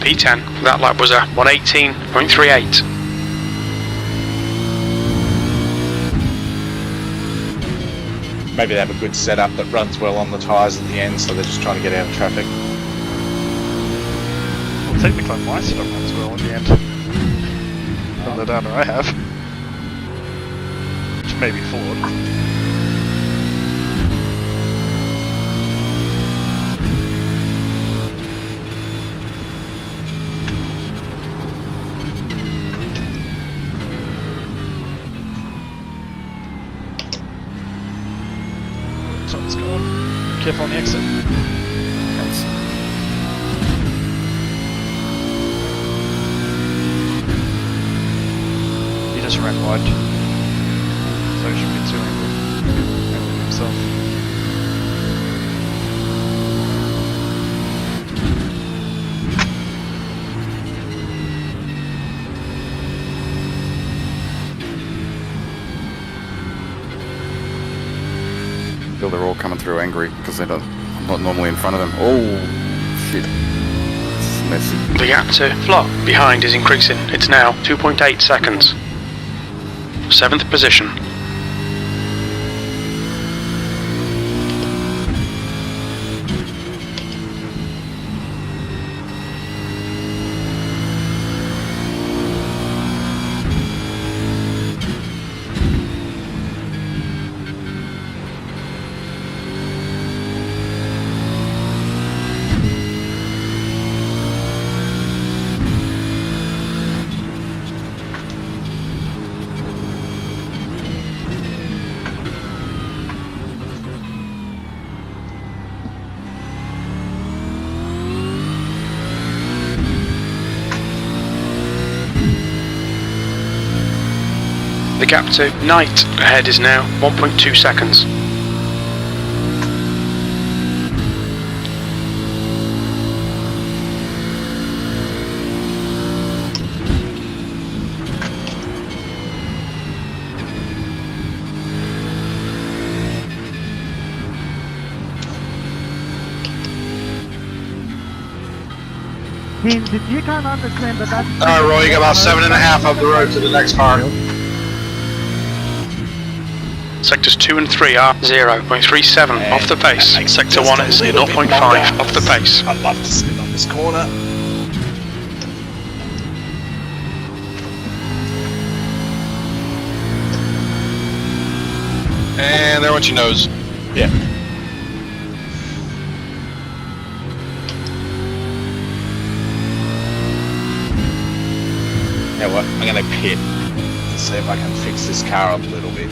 P10, that lap was a 118.38. Maybe they have a good setup that runs well on the tyres at the end, so they're just trying to get out of traffic. Well, technically my setup runs well at the end. From the data I have. Which may be flawed. Something's going. Careful on the exit. He just ran wide. So he should be too angry with himself. Feel they're all coming through angry because I'm not normally in front of them. Oh, shit. It's messy. The gap to Flop behind is increasing. It's now 2.8 seconds. 7th position. The gap to Knight ahead is now 1.2 seconds. You can't understand that that's... Alright, Roy, you got about 7.5 up the road to the next car. Sectors 2 and 3 are 0.37 off the pace. Sector 1 is 0.5 off the pace. I'd love to sit on this corner. And there went your nose. Yeah. You know what? I'm going to pit to see if I can fix this car up a little bit.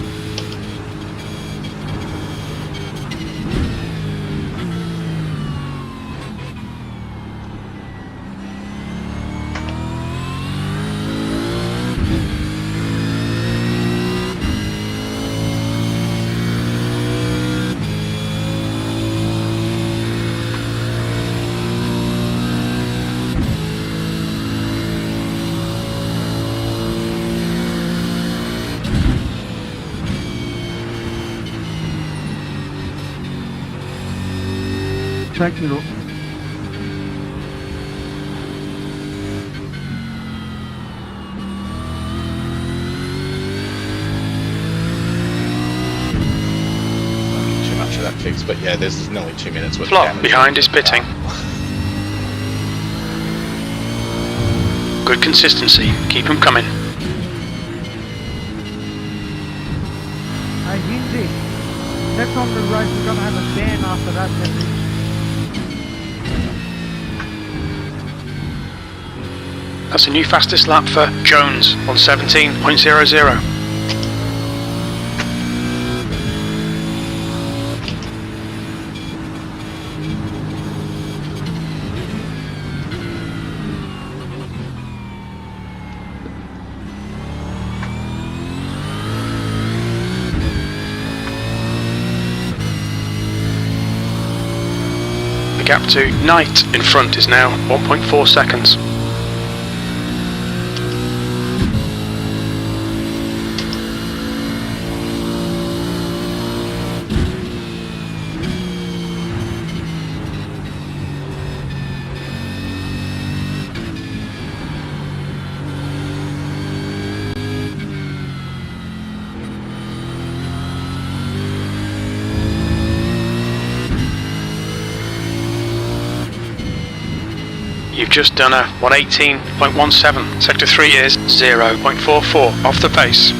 Thank you. Too much of that fix, but yeah, there's nearly 2 minutes worth of Flop damage. behind is pitting. Good consistency, keep them coming. Hey, Hindy, next on the race we're going to have a ban after that message. That's a new fastest lap for Jones on 17.00. gap to Knight in front is now 1.4 seconds. You've just done a 118.17. Sector 3 is 0.44 off the pace.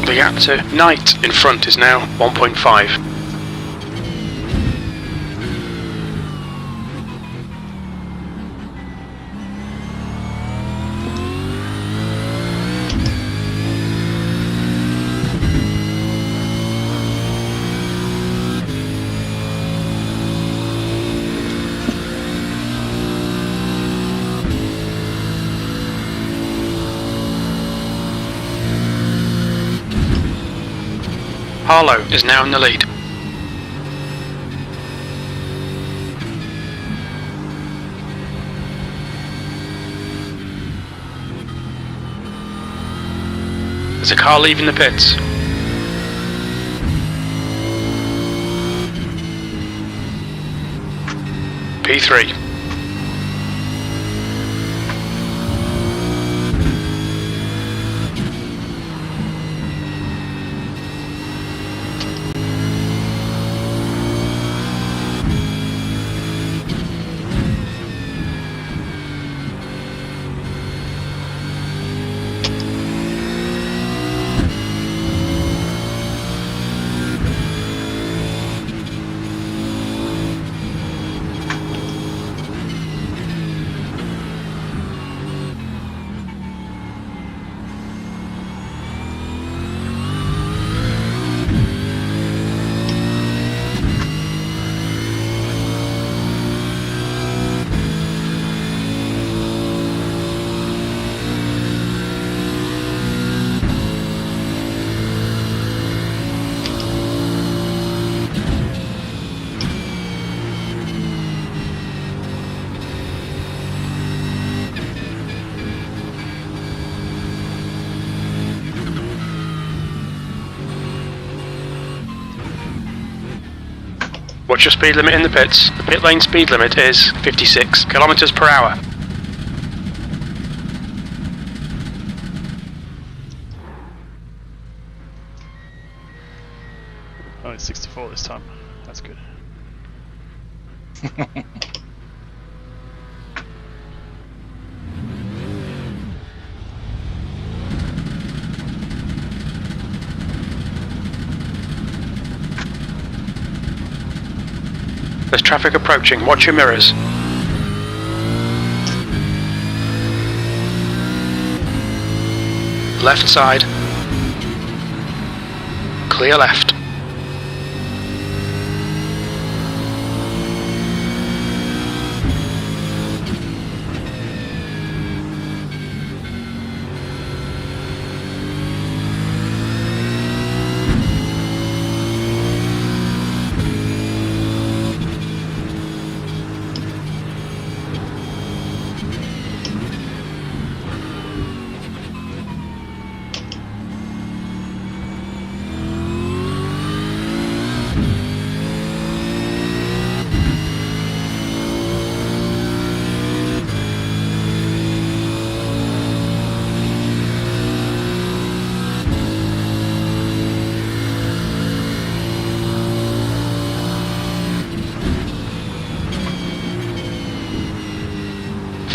The gap to Knight in front is now 1.5. Harlow is now in the lead. There's a car leaving the pits. P3. What's your speed limit in the pits? The pit lane speed limit is 56 kilometers per hour. Only 64 this time. That's good. There's traffic approaching. Watch your mirrors. left side. Clear left.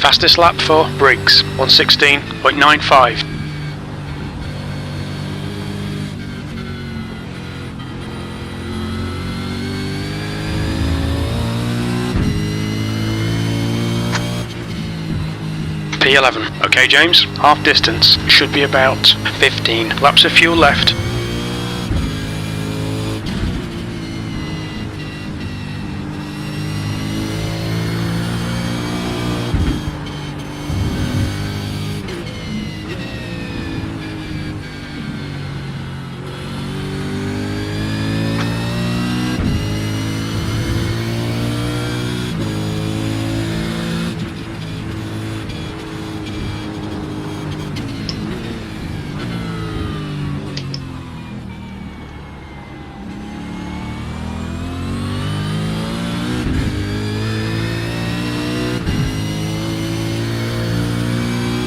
Fastest lap for Briggs, 1:16.95. P11. Okay, James, half distance. Should be about 15 laps of fuel left.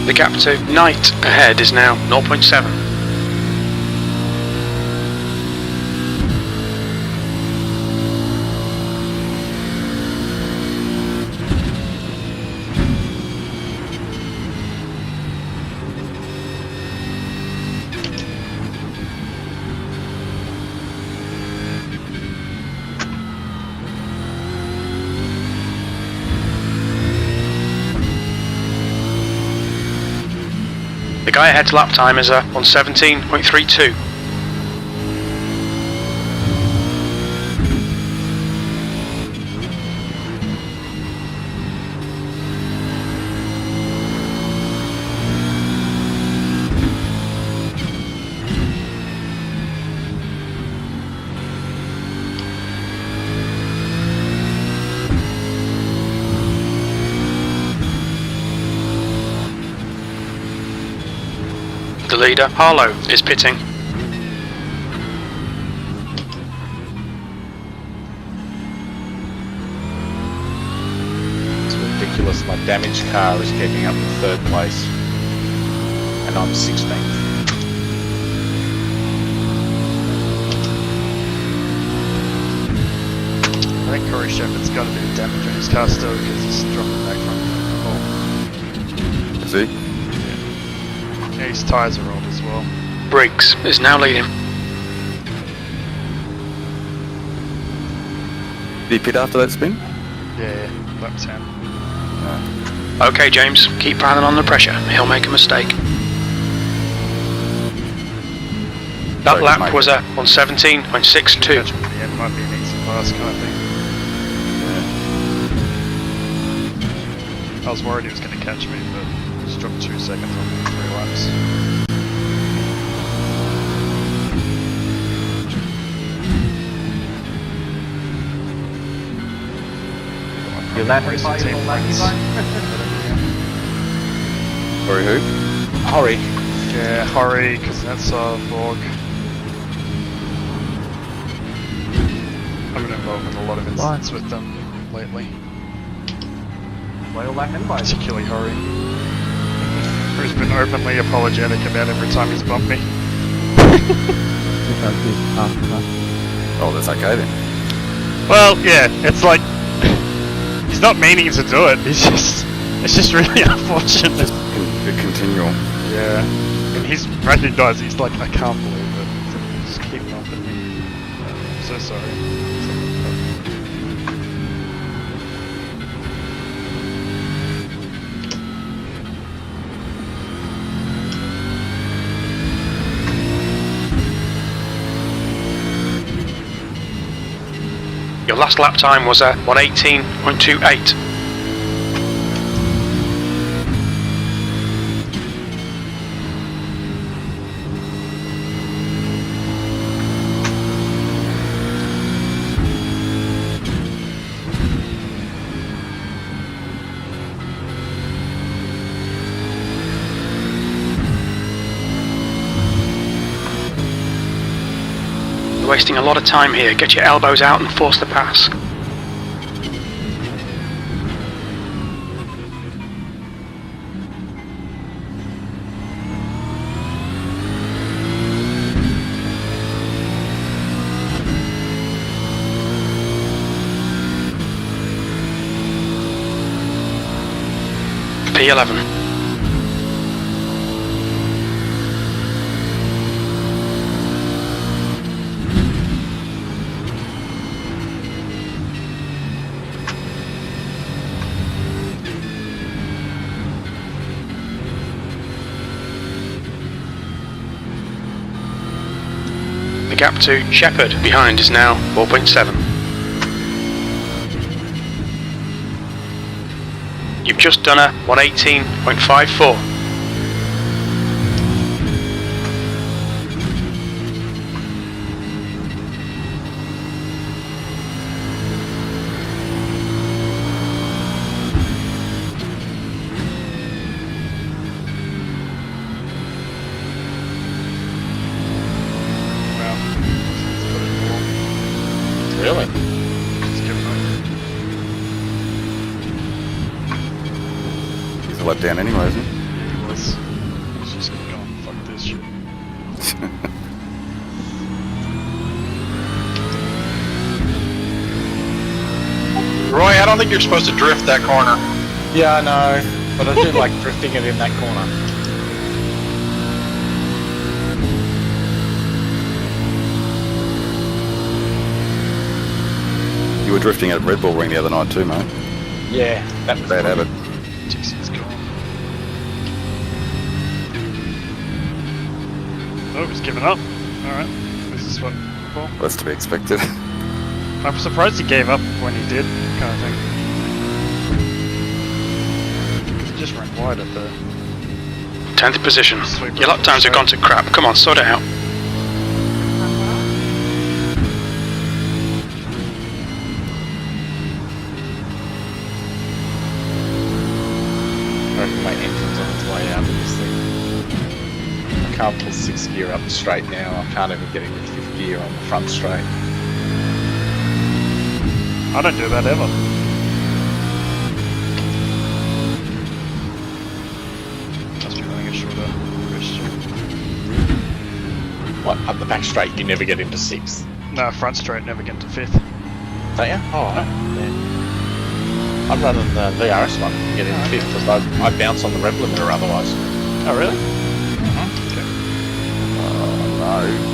The gap to Knight ahead is now 0.7. The guy ahead's lap time is on 17.32. The leader, Harlow, is pitting. It's ridiculous. My damaged car is keeping up in 3rd place, and I'm 16th. I think Corey Shepherd's got a bit of damage on his car still because he's dropping back from the Is he? Yeah, his tyres are rolled as well. Briggs is now leading. Did he pit after that spin? Yeah, lap 10. Okay, James, keep piling on the pressure. He'll make a mistake. That Sorry, lap Mike. was on 17.62. Catch him at the end might be an easy pass kind of thing. I was worried he was going to catch me, but just dropped 2 seconds on 3 laps. You're laughing Race by the your team lucky points. one? Sorry, who? Hurry. Yeah, Hori, Kuznetsov, Borg. I've been involved in a lot of incidents with them lately, Well, laughing by particularly Hori, who's been openly apologetic about every time he's bumped me. Oh, that's okay then. Well, yeah, it's like he's not meaning to do it. It's just really unfortunate. Just the continual. Yeah, and he's recognised. He's like, I can't believe it. Just keep bumping me. I'm so sorry. Your last lap time was a 1:18.28. You're wasting a lot of time here. Get your elbows out and force the pass. P11. The gap to Shepherd behind is now 4.7. You've just done a 1:18.54. Really? He's a let down anyway, isn't he? He was. He's just gonna go and fuck this shit. Roy, I don't think you're supposed to drift that corner. Yeah, I know, but I do like drifting it in that corner. You were drifting at Red Bull Ring the other night too, mate. Yeah, that was Bad habit. Dixie's gone. Oh, he's given up. Alright. This is what. Cool. That's to be expected. I'm surprised he gave up when he did, kind of thing. Because he just ran wide at the. 10th position. Sweep Your lap times have gone to crap. Come on, sort it out. I reckon my engine's on its way out of this thing. I can't pull 6th gear up straight now. I can't even get into 5th gear on the front straight. I don't do that ever. Must be running a shorter question. What, up the back straight you never get into 6th? No, front straight, never get to 5th. Don't you? Oh, no. Yeah. I'm running the VRS one, get into 5th, because I bounce on the rev limiter otherwise. Oh, really? Oh no.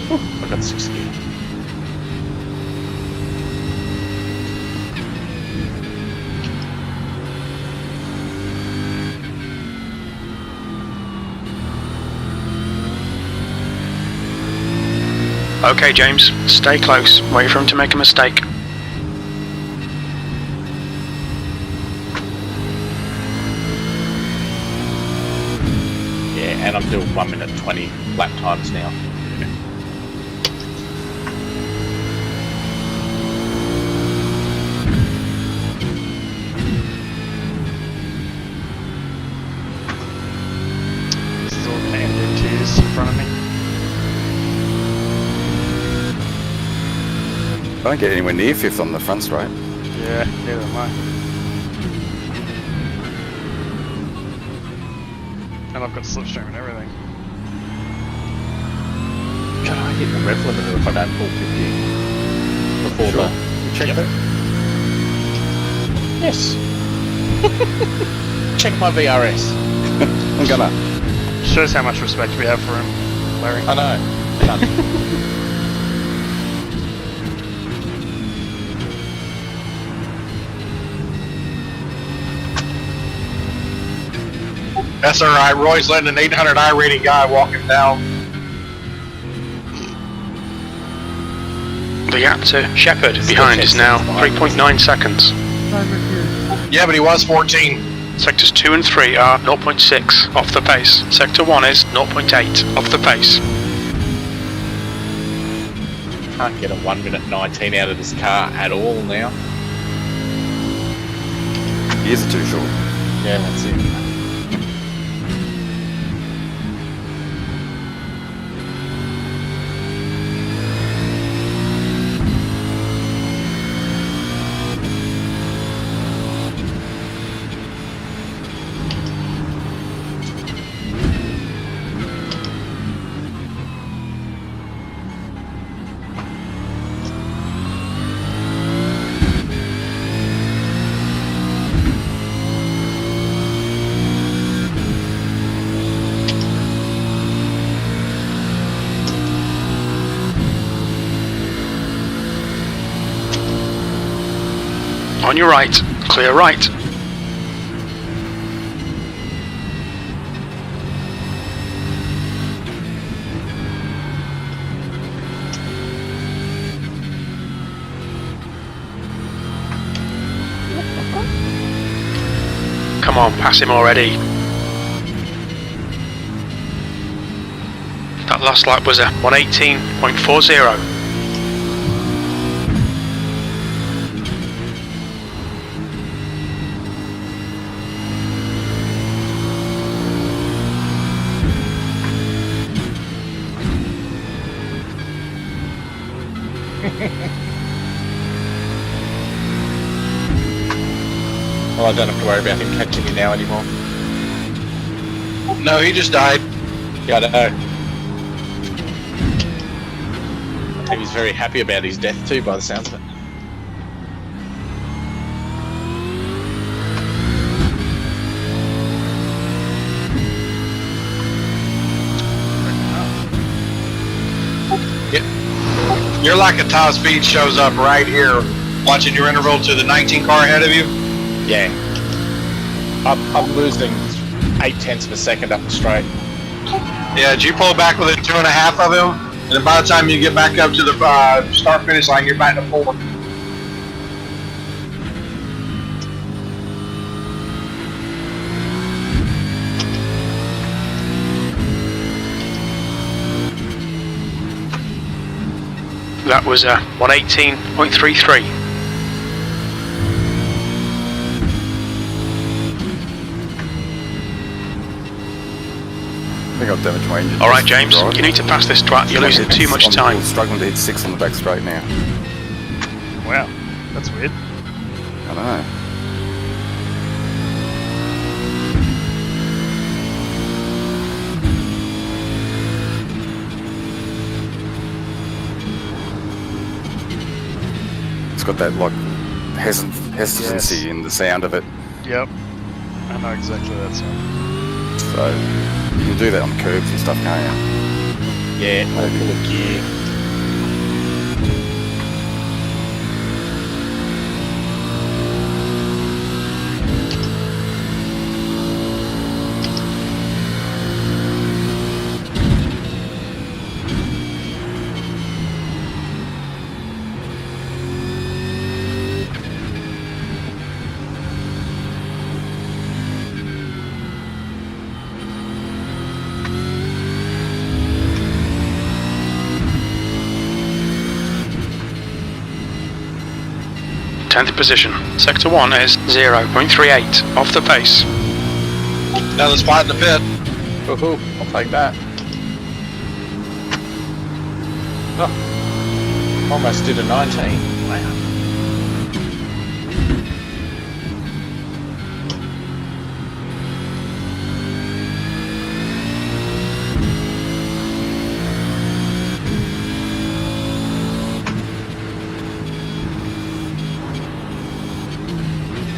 I got 6th gear. Okay, James, stay close. Wait for him to make a mistake. Yeah, and I'm doing 1 minute 20 lap times now. This is all gonna end in tears in front of me. I don't get anywhere near 5th on the front straight. Yeah, neither am I. And I've got slipstream and everything. Can I hit the rev limiter if I don't pull 50 before Sure. the... You check Yep. that? Yes. Check my VRS. I'm gonna. Shows how much respect we have for him, Larry. I know. Done. That's all right. Roy's letting an 800 I rating guy walk him down. The gap to Shepherd behind is now 3.9 seconds. Time review. Yeah, but he was 14. Sectors 2 and 3 are 0.6 off the pace. Sector 1 is 0.8 off the pace. Can't get a 1 minute 19 out of this car at all now. Years are too short. Yeah, that's it. On your right, clear right. Come on, pass him already. That last lap was a 118.40. Well, I don't have to worry about him catching me now anymore. No, he just died. Yeah, I know. He was very happy about his death too, by the sounds of it. Your lack of top speed shows up right here, watching your interval to the 19 car ahead of you. Yeah. I'm losing 0.8 of a second up the straight. Yeah, did you pull back within 2.5 of him? And then by the time you get back up to the start-finish line, you're back to 4. That was a 118.33. I think I've damaged my engine. Alright James, you need to pass this twat, you're losing too much time. I'm struggling to hit 6 on the back straight now. Wow, that's weird. I know. It's got that like hesitancy in the sound of it. Yep. I know exactly that sound. So you can do that on curbs and stuff, can't you? Yeah, all full of gear. Tenth position. Sector 1 is 0.38 off the pace. Another spot in the pit. Woohoo, I'll take that. Oh, almost did a 19. Wow.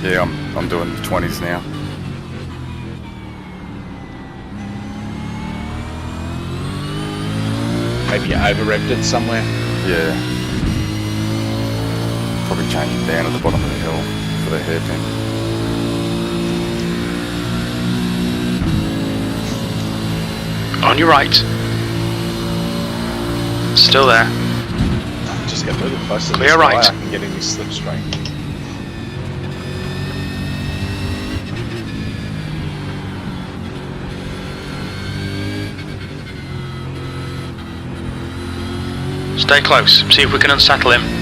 Yeah, I'm doing the 20s now. Maybe you over-revved it somewhere. Yeah. Probably change it down at the bottom of the hill for the hairpin. On your right. Still there. Just get a little closer. Clear to this guy, right. I can get in his slipstream. Stay close. See if we can unsettle him.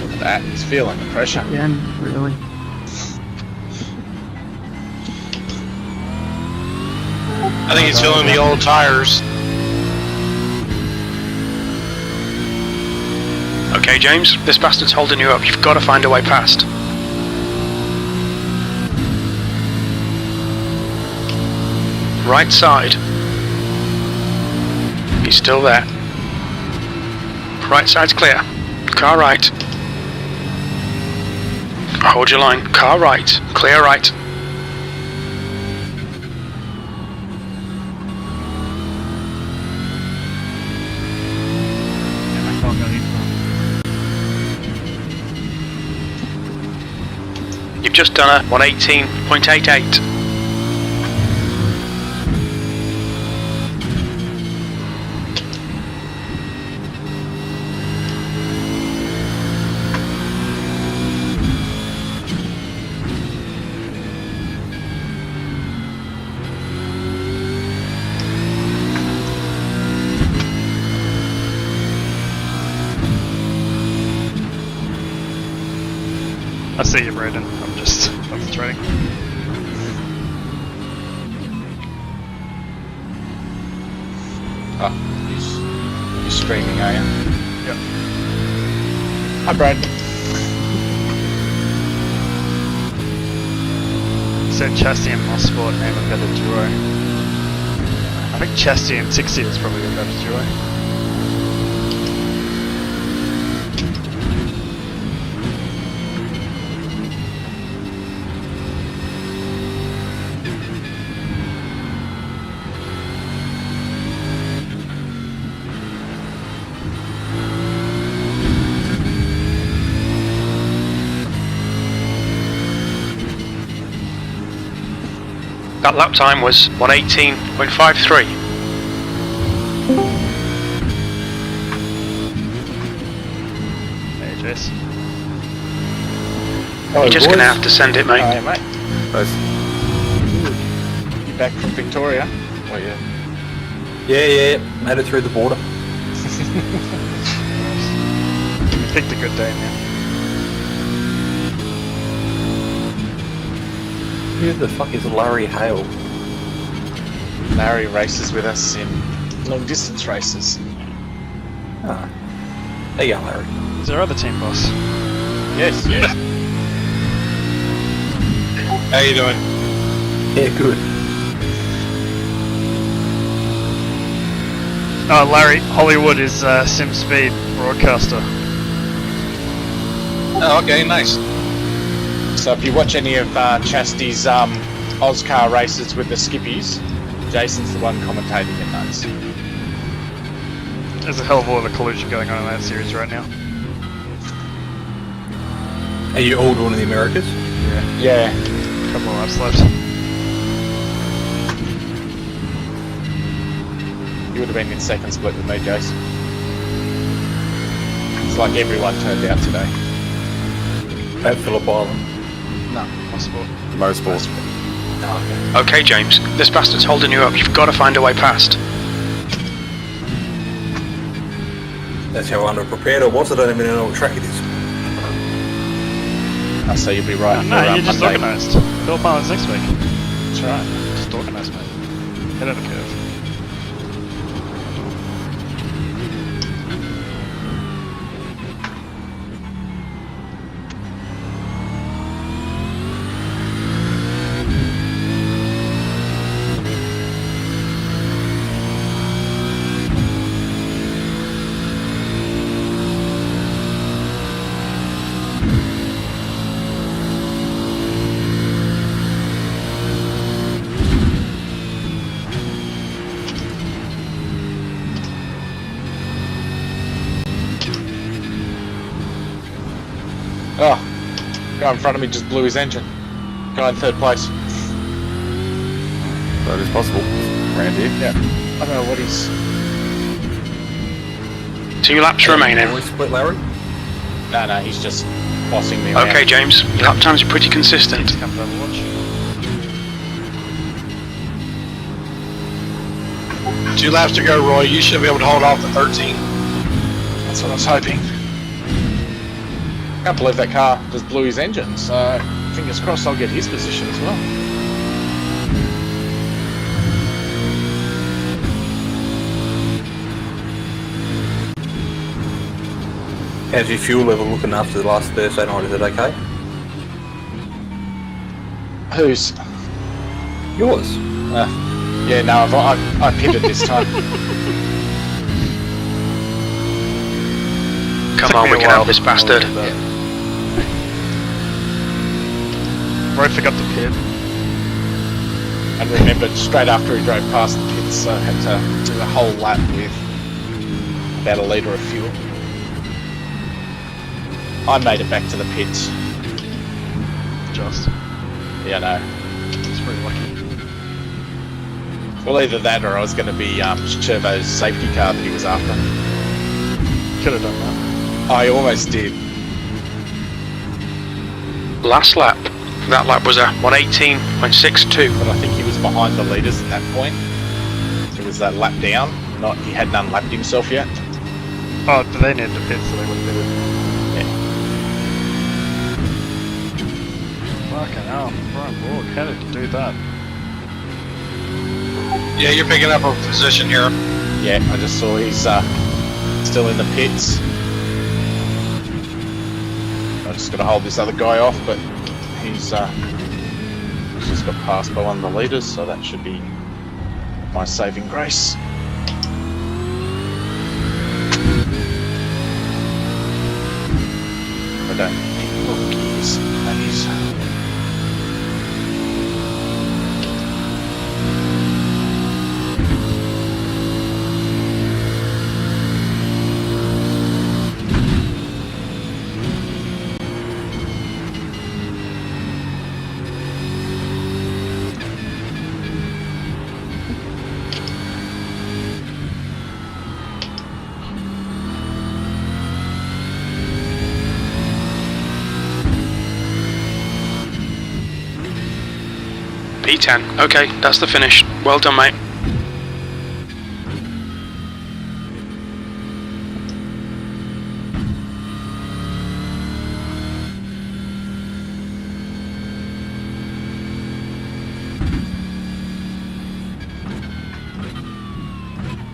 Look at that. He's feeling the pressure. Again, really. I think he's feeling the old tires. Okay, James, this bastard's holding you up. You've got to find a way past. Right side. He's still there. Right side's clear. Car right. Hold your line. Car right. Clear right. I can't go in front. You've just done a 118.88. I see you, Braden. I'm just concentrating. Oh, he's streaming, are you? Yep. Hi, Brad. Said Chassis and Mosport name a better duo. I think Chassis and 60 is probably a better duo. That lap time was 118.53. Hey, Jace. Hello, You're just boys. going to have to send it, mate. Hi, mate. Both. You back from Victoria? Oh, yeah. Yeah, made it through the border. You picked a good day, man. Who the fuck is Larry Hale? Larry races with us in long distance races. Ah, there you go, Larry. He's our other team boss. Yes, yes. How you doing? Yeah, good. Oh, Larry, Hollywood is Sim Speed broadcaster. Oh, okay, nice. So if you watch any of Chastity's Oscar races with the skippies, Jason's the one commentating in those. There's a hell of a lot of collusion going on in that series right now. Are you all doing the Americas? Yeah. Couple of laps left. You would have been in second split with me, Jason. It's like everyone turned out today. At Phillip Island. No. Mosport. Mosport. Okay, James, this bastard's holding you up. You've got to find a way past. That's how underprepared I was. I don't even know what track it is. I say you'll be right. No, you're just Monday. organised. Phillip Island's next week. That's right. Just organised, mate. Head of the curve. Oh, guy in front of me just blew his engine. Guy in third place. That is possible. Around here. Yeah. I don't know what he's... 2 laps remaining. Always split, Larry. No, he's just bossing me around. Okay, James. Your lap times are pretty consistent. Come to Overwatch. 2 laps to go, Roy. You should be able to hold off the 13. That's what I was hoping. Can't believe that car just blew his engine, so fingers crossed I'll get his position as well. How's your fuel level looking after the last Thursday night? Is it okay? Who's? Yours. Yeah, no, I pitted this time. Come on, we can have this bastard. Roy forgot to pit. And remembered straight after he drove past the pits, I had to do a whole lap with about a litre of fuel. I made it back to the pits. Just. Yeah, no. It's pretty lucky. Well, either that or I was going to be Chervo's safety car that he was after. Could have done that. I almost did. Last lap. That lap was a 118.62. But I think he was behind the leaders at that point. So it was that lap down. Not he hadn't unlapped himself yet. Oh, they needed to pit, so they would have pitted. Fucking hell, Brian Borg, how did you do that? Yeah, you're picking up a position here. Yeah, I just saw he's still in the pits. I just got to hold this other guy off, but he's just got passed by one of the leaders, so that should be my saving grace. I don't need cookies. That is. P10. Okay, that's the finish. Well done, mate.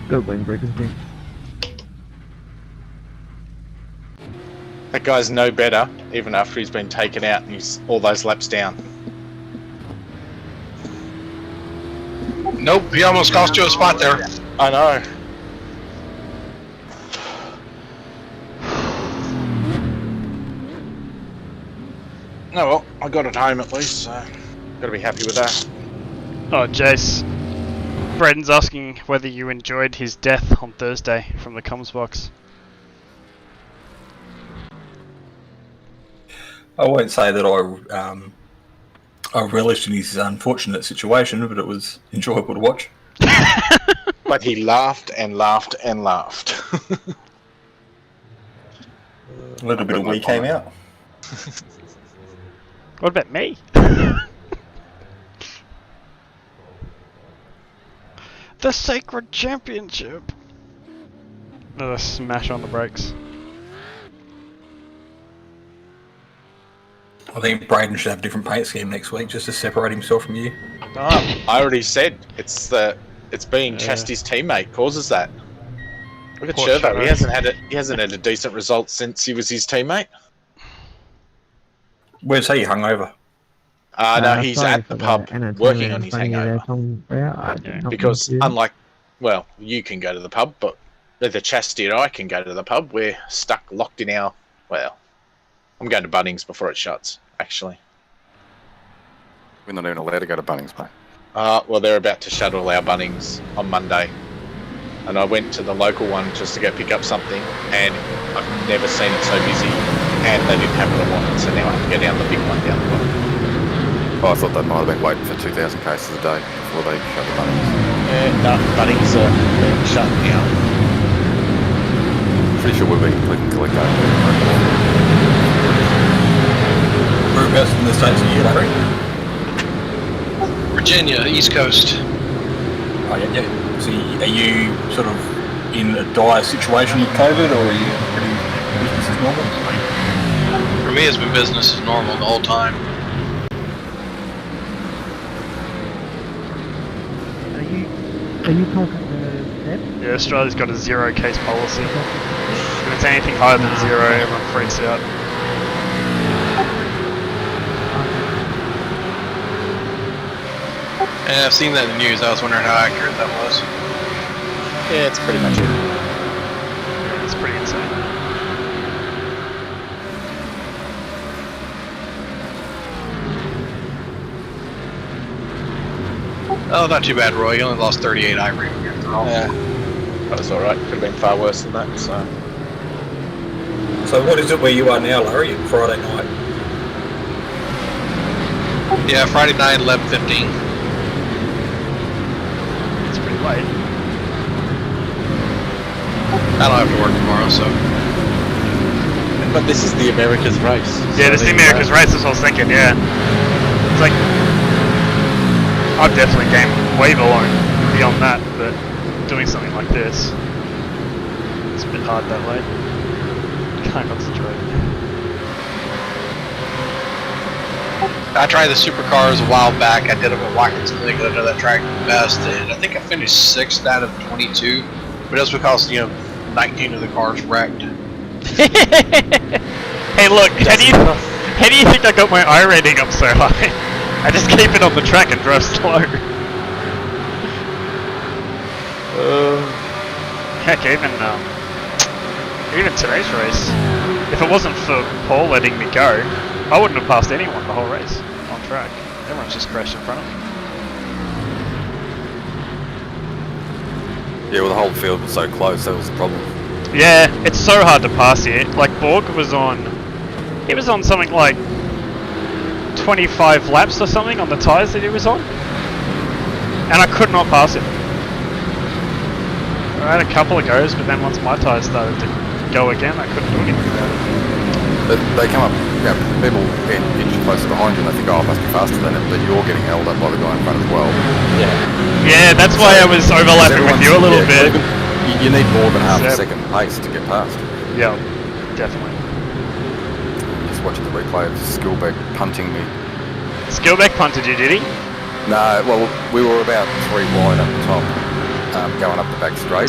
Go Wayne Breakers team. That guy's no better, even after he's been taken out and he's all those laps down. Nope, he almost cost you a spot there. I know. Oh well, I got it home at least, so gotta be happy with that. Oh, Jace. Brendan's asking whether you enjoyed his death on Thursday from the comms box. I won't say that I relished in his unfortunate situation, but it was enjoyable to watch. But he laughed and laughed and laughed. A little bit of we came out. What about me? The Sacred Championship! Another smash on the brakes. I think Braden should have a different paint scheme next week just to separate himself from you. Oh, I already said it's being Chasty's teammate causes that. Look at Poor Chervo. Chervo. He hasn't had a decent result since he was his teammate. Where's he? Hungover? No, he's at the pub working on his hangover. Because unlike, well, you can go to the pub, but neither Chastity or I can go to the pub. We're stuck, locked in our, well, I'm going to Bunnings before it shuts, actually. We're not even allowed to go to Bunnings, mate. Well, they're about to shut all our Bunnings on Monday. And I went to the local one just to go pick up something, and I've never seen it so busy. and they didn't have it at one, so now I have to go down the big one down the bottom. Oh, I thought they might have been waiting for 2,000 cases a day before they shut the Bunnings. No, Bunnings are being shut down. Pretty sure we'll be click and collect over there. Whereabouts in the States are you, Larry? Virginia, East Coast. Oh, yeah. So are you sort of in a dire situation with COVID, or are you pretty business as normal? For me, it's been business as normal the whole time. Are you talking to Ed? Yeah, Australia's got a 0 case policy. If it's anything higher than 0, everyone freaks out. Yeah, I've seen that in the news. I was wondering how accurate that was. Yeah, it's pretty much it. It's pretty insane. Oh, not too bad, Roy. You only lost 38 ivory after all. Yeah, that was alright. Could have been far worse than that, so... So what is it where you are now, Larry, Friday night? Yeah, Friday night, 11:15. It's pretty late. I don't have to work tomorrow, so... But this is the America's race. Yeah, this is the America's race, that's what I was thinking, yeah. It's like... I've definitely game way beyond that, but doing something like this, it's a bit hard that late. Can't concentrate. I tried the supercars a while back. I did them at Watkins Glen because I know that track the best, and I think I finished 6th out of 22. But that's because, 19 of the cars wrecked. Hey, look, how do you think I got my I rating up so high? I just keep it on the track and drive slow. Heck, even today's race, if it wasn't for Paul letting me go, I wouldn't have passed anyone the whole race on track. Everyone's just crashed in front of me. Yeah, well, the whole field was so close, that was the problem. Yeah, it's so hard to pass here. Like, Borg was on... He was on something like 25 laps or something on the tyres that he was on. And I could not pass him. I had a couple of goes, but then once my tyres started to go again, I couldn't do anything about it. They come up, people get inches closer behind you and they think, oh, I must be faster than it, but you're getting held up by the guy in front as well. Yeah, that's why I was overlapping with you a little bit. You need more than half a second pace to get past. Yeah, definitely. Just watching the replay of Skillbeck punting me. Skillbeck punted you, did he? No, well, we were about 3 wide up the top, going up the back straight,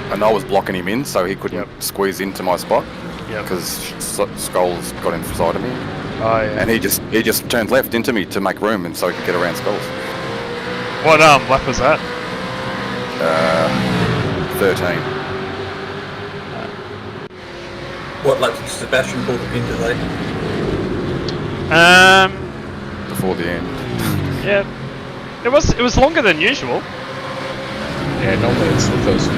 and I was blocking him in so he couldn't squeeze into my spot. Because Skulls got inside of me. Oh yeah. And he just turned left into me to make room and so he could get around Skulls. What lap was that? 13. What lap did Sebastian pull the pin today? Before the end. Yeah. It was longer than usual. Yeah, normally it's the first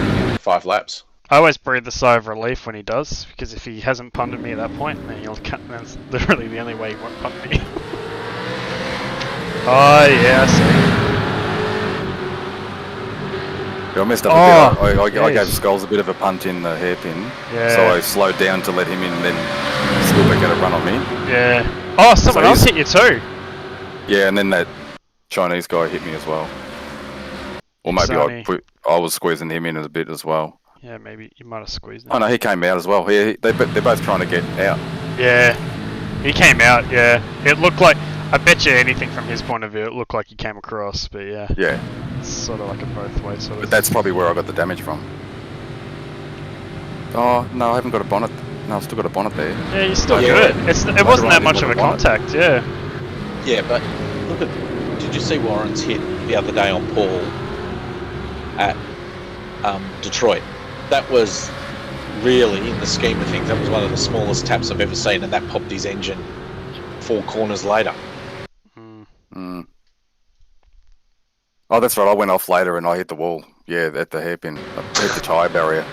5 laps. I always breathe a sigh of relief when he does, because if he hasn't punted me at that point, then that's literally the only way he won't punt me. Oh yeah, I see. I messed up a bit. I gave Skulls a bit of a punt in the hairpin, so I slowed down to let him in and then Skillbeck had a run on me. Yeah. Oh, someone else hit you too. Yeah, and then that Chinese guy hit me as well. Or maybe I was squeezing him in a bit as well. Yeah, maybe you might have squeezed him. Oh no, he came out as well. They're both trying to get out. Yeah, he came out, yeah. It looked like, I bet you anything from his point of view, it looked like he came across, but yeah. Yeah. It's sort of like a both way sort of. But that's probably where I got the damage from. Oh, no, I haven't got a bonnet. No, I've still got a bonnet there. Yeah, you're still good. It wasn't that much of a contact, yeah. Yeah, but look at, did you see Warren's hit the other day on Paul at Detroit? That was really, in the scheme of things, that was one of the smallest taps I've ever seen, and that popped his engine 4 corners later. Mm. Oh, that's right, I went off later and I hit the wall. Yeah, at the hairpin. I hit the tyre barrier.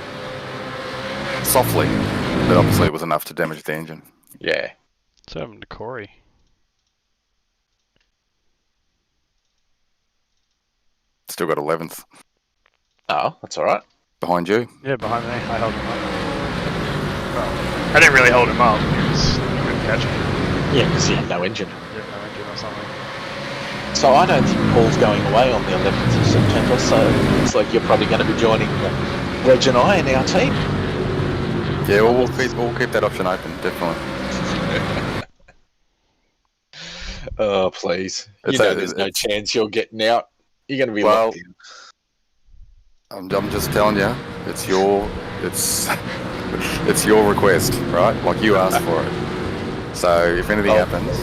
Softly, but obviously it was enough to damage the engine. Yeah. So happened to Corey. Still got 11th Oh, that's all right. behind you. Yeah, behind me. I held him up. Well, I didn't really hold him up. He was couldn't catch me. Yeah, because he had no engine. He had no engine or something. So I don't think Paul's going away on the 11th of September, so it's like you're probably going to be joining Reg and I in our team. Yeah, we'll keep that option open, definitely. Oh, please. There's no chance you're getting out. You're going to be locked in. I'm just telling you, it's your request, right? Like you asked for it. So if anything happens,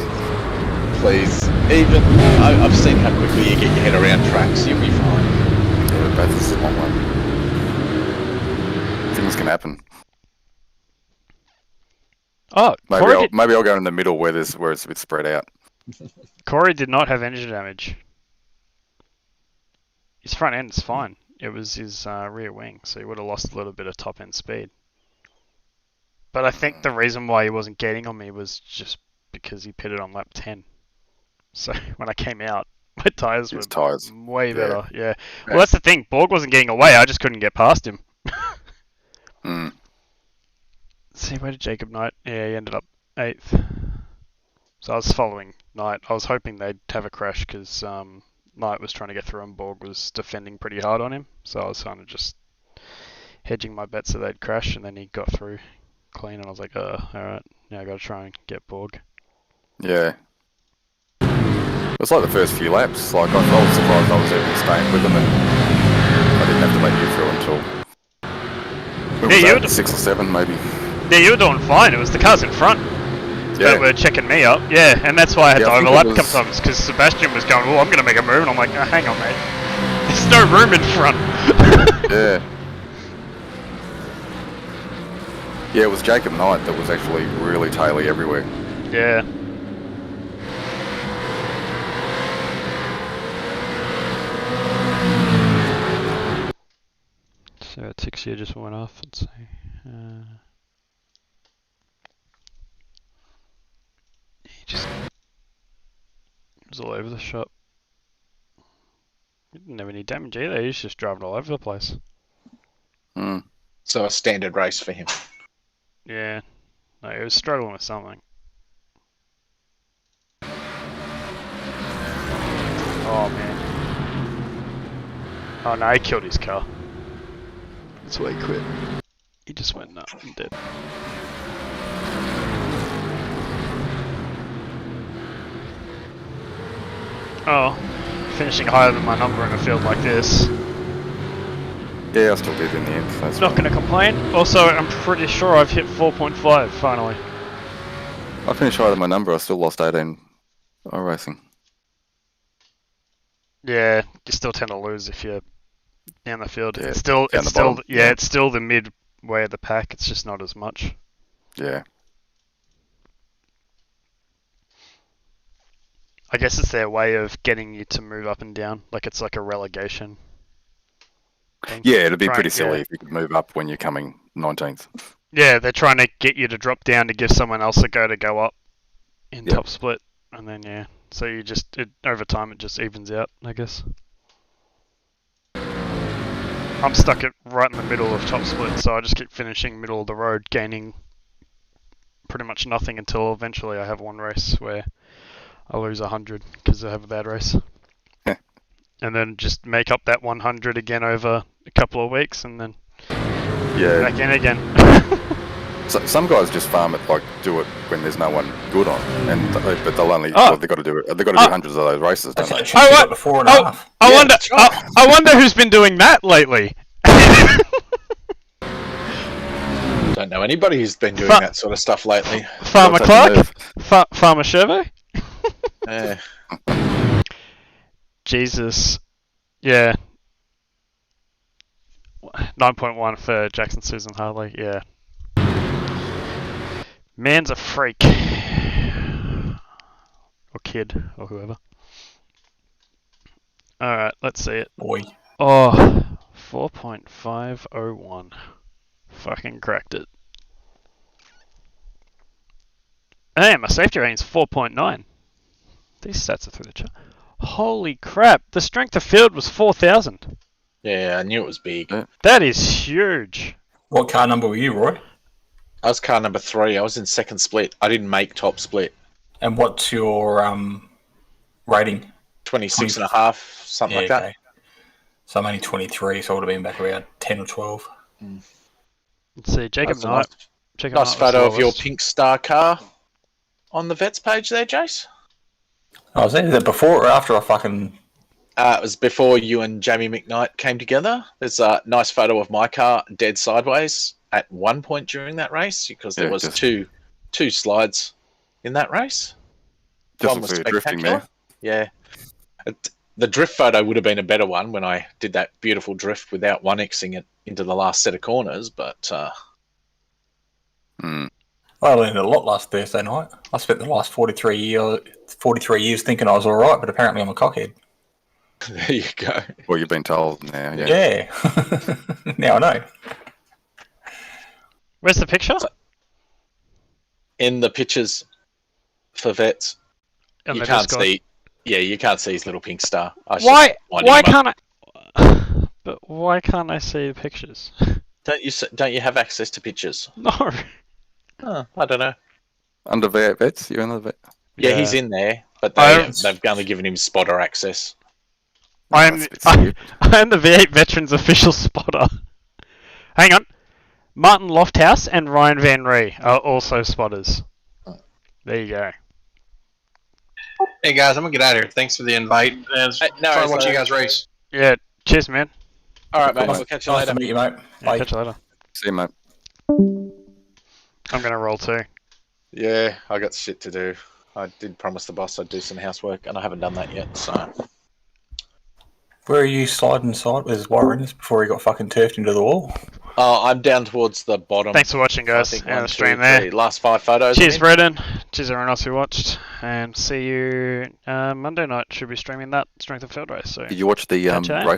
please. Even I've seen how quickly you get your head around tracks. You'll be fine. Yeah, but it's a long one. Things can happen. Oh, maybe I'll go in the middle where it's a bit spread out. Corey did not have engine damage. His front end's fine. It was his rear wing, so he would have lost a little bit of top end speed. But I think the reason why he wasn't getting on me was just because he pitted on lap 10. So when I came out, my tyres were way better. Yeah. Well, that's the thing. Borg wasn't getting away. I just couldn't get past him. See, where did Jacob Knight? Yeah, he ended up 8th. So I was following Knight. I was hoping they'd have a crash because Knight was trying to get through and Borg was defending pretty hard on him. So I was kind of just hedging my bets that they'd crash, and then he got through clean, and I was like, alright, now I gotta try and get Borg. Yeah. It was like the first few laps. Like I was surprised I was even staying with them, and I didn't have to let you through until you were 6 or 7 maybe. Yeah, you were doing fine. It was the cars in front that were checking me up. Yeah, and that's why I had to overlap a couple times because Sebastian was going, "Oh, I'm gonna make a move," and I'm like, oh, "Hang on, mate. There's no room in front." Yeah. Yeah, it was Jacob Knight that was actually really taily everywhere. Yeah. So Tixia just went off. Let's see. He just was all over the shop. He didn't have any damage either. He was just driving all over the place. So a standard race for him. Yeah. No, he was struggling with something. Oh man. Oh no, he killed his car. That's why he quit. He just went nuts and dead. Oh, finishing higher than my number in a field like this. Yeah, I still did in the end. That's Not going to complain. Also, I'm pretty sure I've hit 4.5 finally. I finished higher than my number. I still lost 18 iRacing. Yeah, you still tend to lose if you're down the field. Yeah, it's still yeah, it's still the midway of the pack. It's just not as much. Yeah. I guess it's their way of getting you to move up and down. Like it's like a relegation thing. Yeah, it'd be pretty silly if you could move up when you're coming 19th. Yeah, they're trying to get you to drop down to give someone else a go to go up in top split, and then so you just over time it just evens out, I guess. I'm stuck right in the middle of top split, so I just keep finishing middle of the road, gaining pretty much nothing until eventually I have one race where I lose 100 because I have a bad race. And then just make up that 100 again over a couple of weeks, and then back in again. So some guys just farm it, like do it when there's no one good on, but they'll only they've got to do it. They've got to do hundreds of those races. Don't they? I wonder who's been doing that lately. Don't know anybody who's been doing that sort of stuff lately. Farmer Clark, Farmer Chevy. Jesus, yeah. 9.1 for Jackson Susan Harley. Yeah. Man's a freak. Or kid, or whoever. Alright, let's see it. Boy. Oh, 4.501. Fucking cracked it. Hey, my safety rating's 4.9. These stats are through the chart. Holy crap! The strength of field was 4,000. Yeah, I knew it was big. That is huge. What car number were you, Roy? I was car number 3. I was in second split. I didn't make top split. And what's your rating? 26 and a half, something like that. Okay. So I'm only 23, so I would have been back around 10 or 12. Let's see, Jacob That's a Knight. nice, Jacob nice Knight was photo of your lowest. pink star car on the vets page there, Jace. Oh, is that before or after I fucking... It was before you and Jamie McKnight came together. There's a nice photo of my car dead sideways at one point during that race because there was two slides in that race. Just One was for drifting there. Yeah. The drift photo would have been a better one when I did that beautiful drift without 1xing it into the last set of corners, but... I learned a lot last Thursday night. I spent the last 43 years thinking I was alright, but apparently I'm a cockhead. There you go. Well, you've been told now, yeah. Yeah. Now I know. Where's the picture? In the pictures for vets, On you the can't Discord. see... Yeah, you can't see his little pink star. Why can't I... But why can't I see the pictures? Don't you have access to pictures? No. Oh, I don't know. Under V8 vets, you're in the vet. Yeah, he's in there, but they've only given him spotter access. I am the V8 Veterans official spotter. Hang on. Martin Lofthouse and Ryan Van Ree are also spotters. There you go. Hey guys, I'm gonna get out of here. Thanks for the invite. And try to watch you guys race. Yeah, cheers, man. All right, mate. Cool, We'll catch you Nice later. to meet you, mate. Yeah, Bye. catch you later. See you, mate. I'm gonna roll too. Yeah, I got shit to do. I did promise the boss I'd do some housework, and I haven't done that yet, so... Where are you sliding sideways Warren's before he got fucking turfed into the wall? Oh, I'm down towards the bottom. Thanks for watching, I guys. think And 1, the 2, stream there. 3. Last 5 photos. Cheers, I mean. Brendan. Cheers, everyone else who watched. And see you Monday night. Should be streaming that Strength of Field race. So Did you watch the Catch ya. race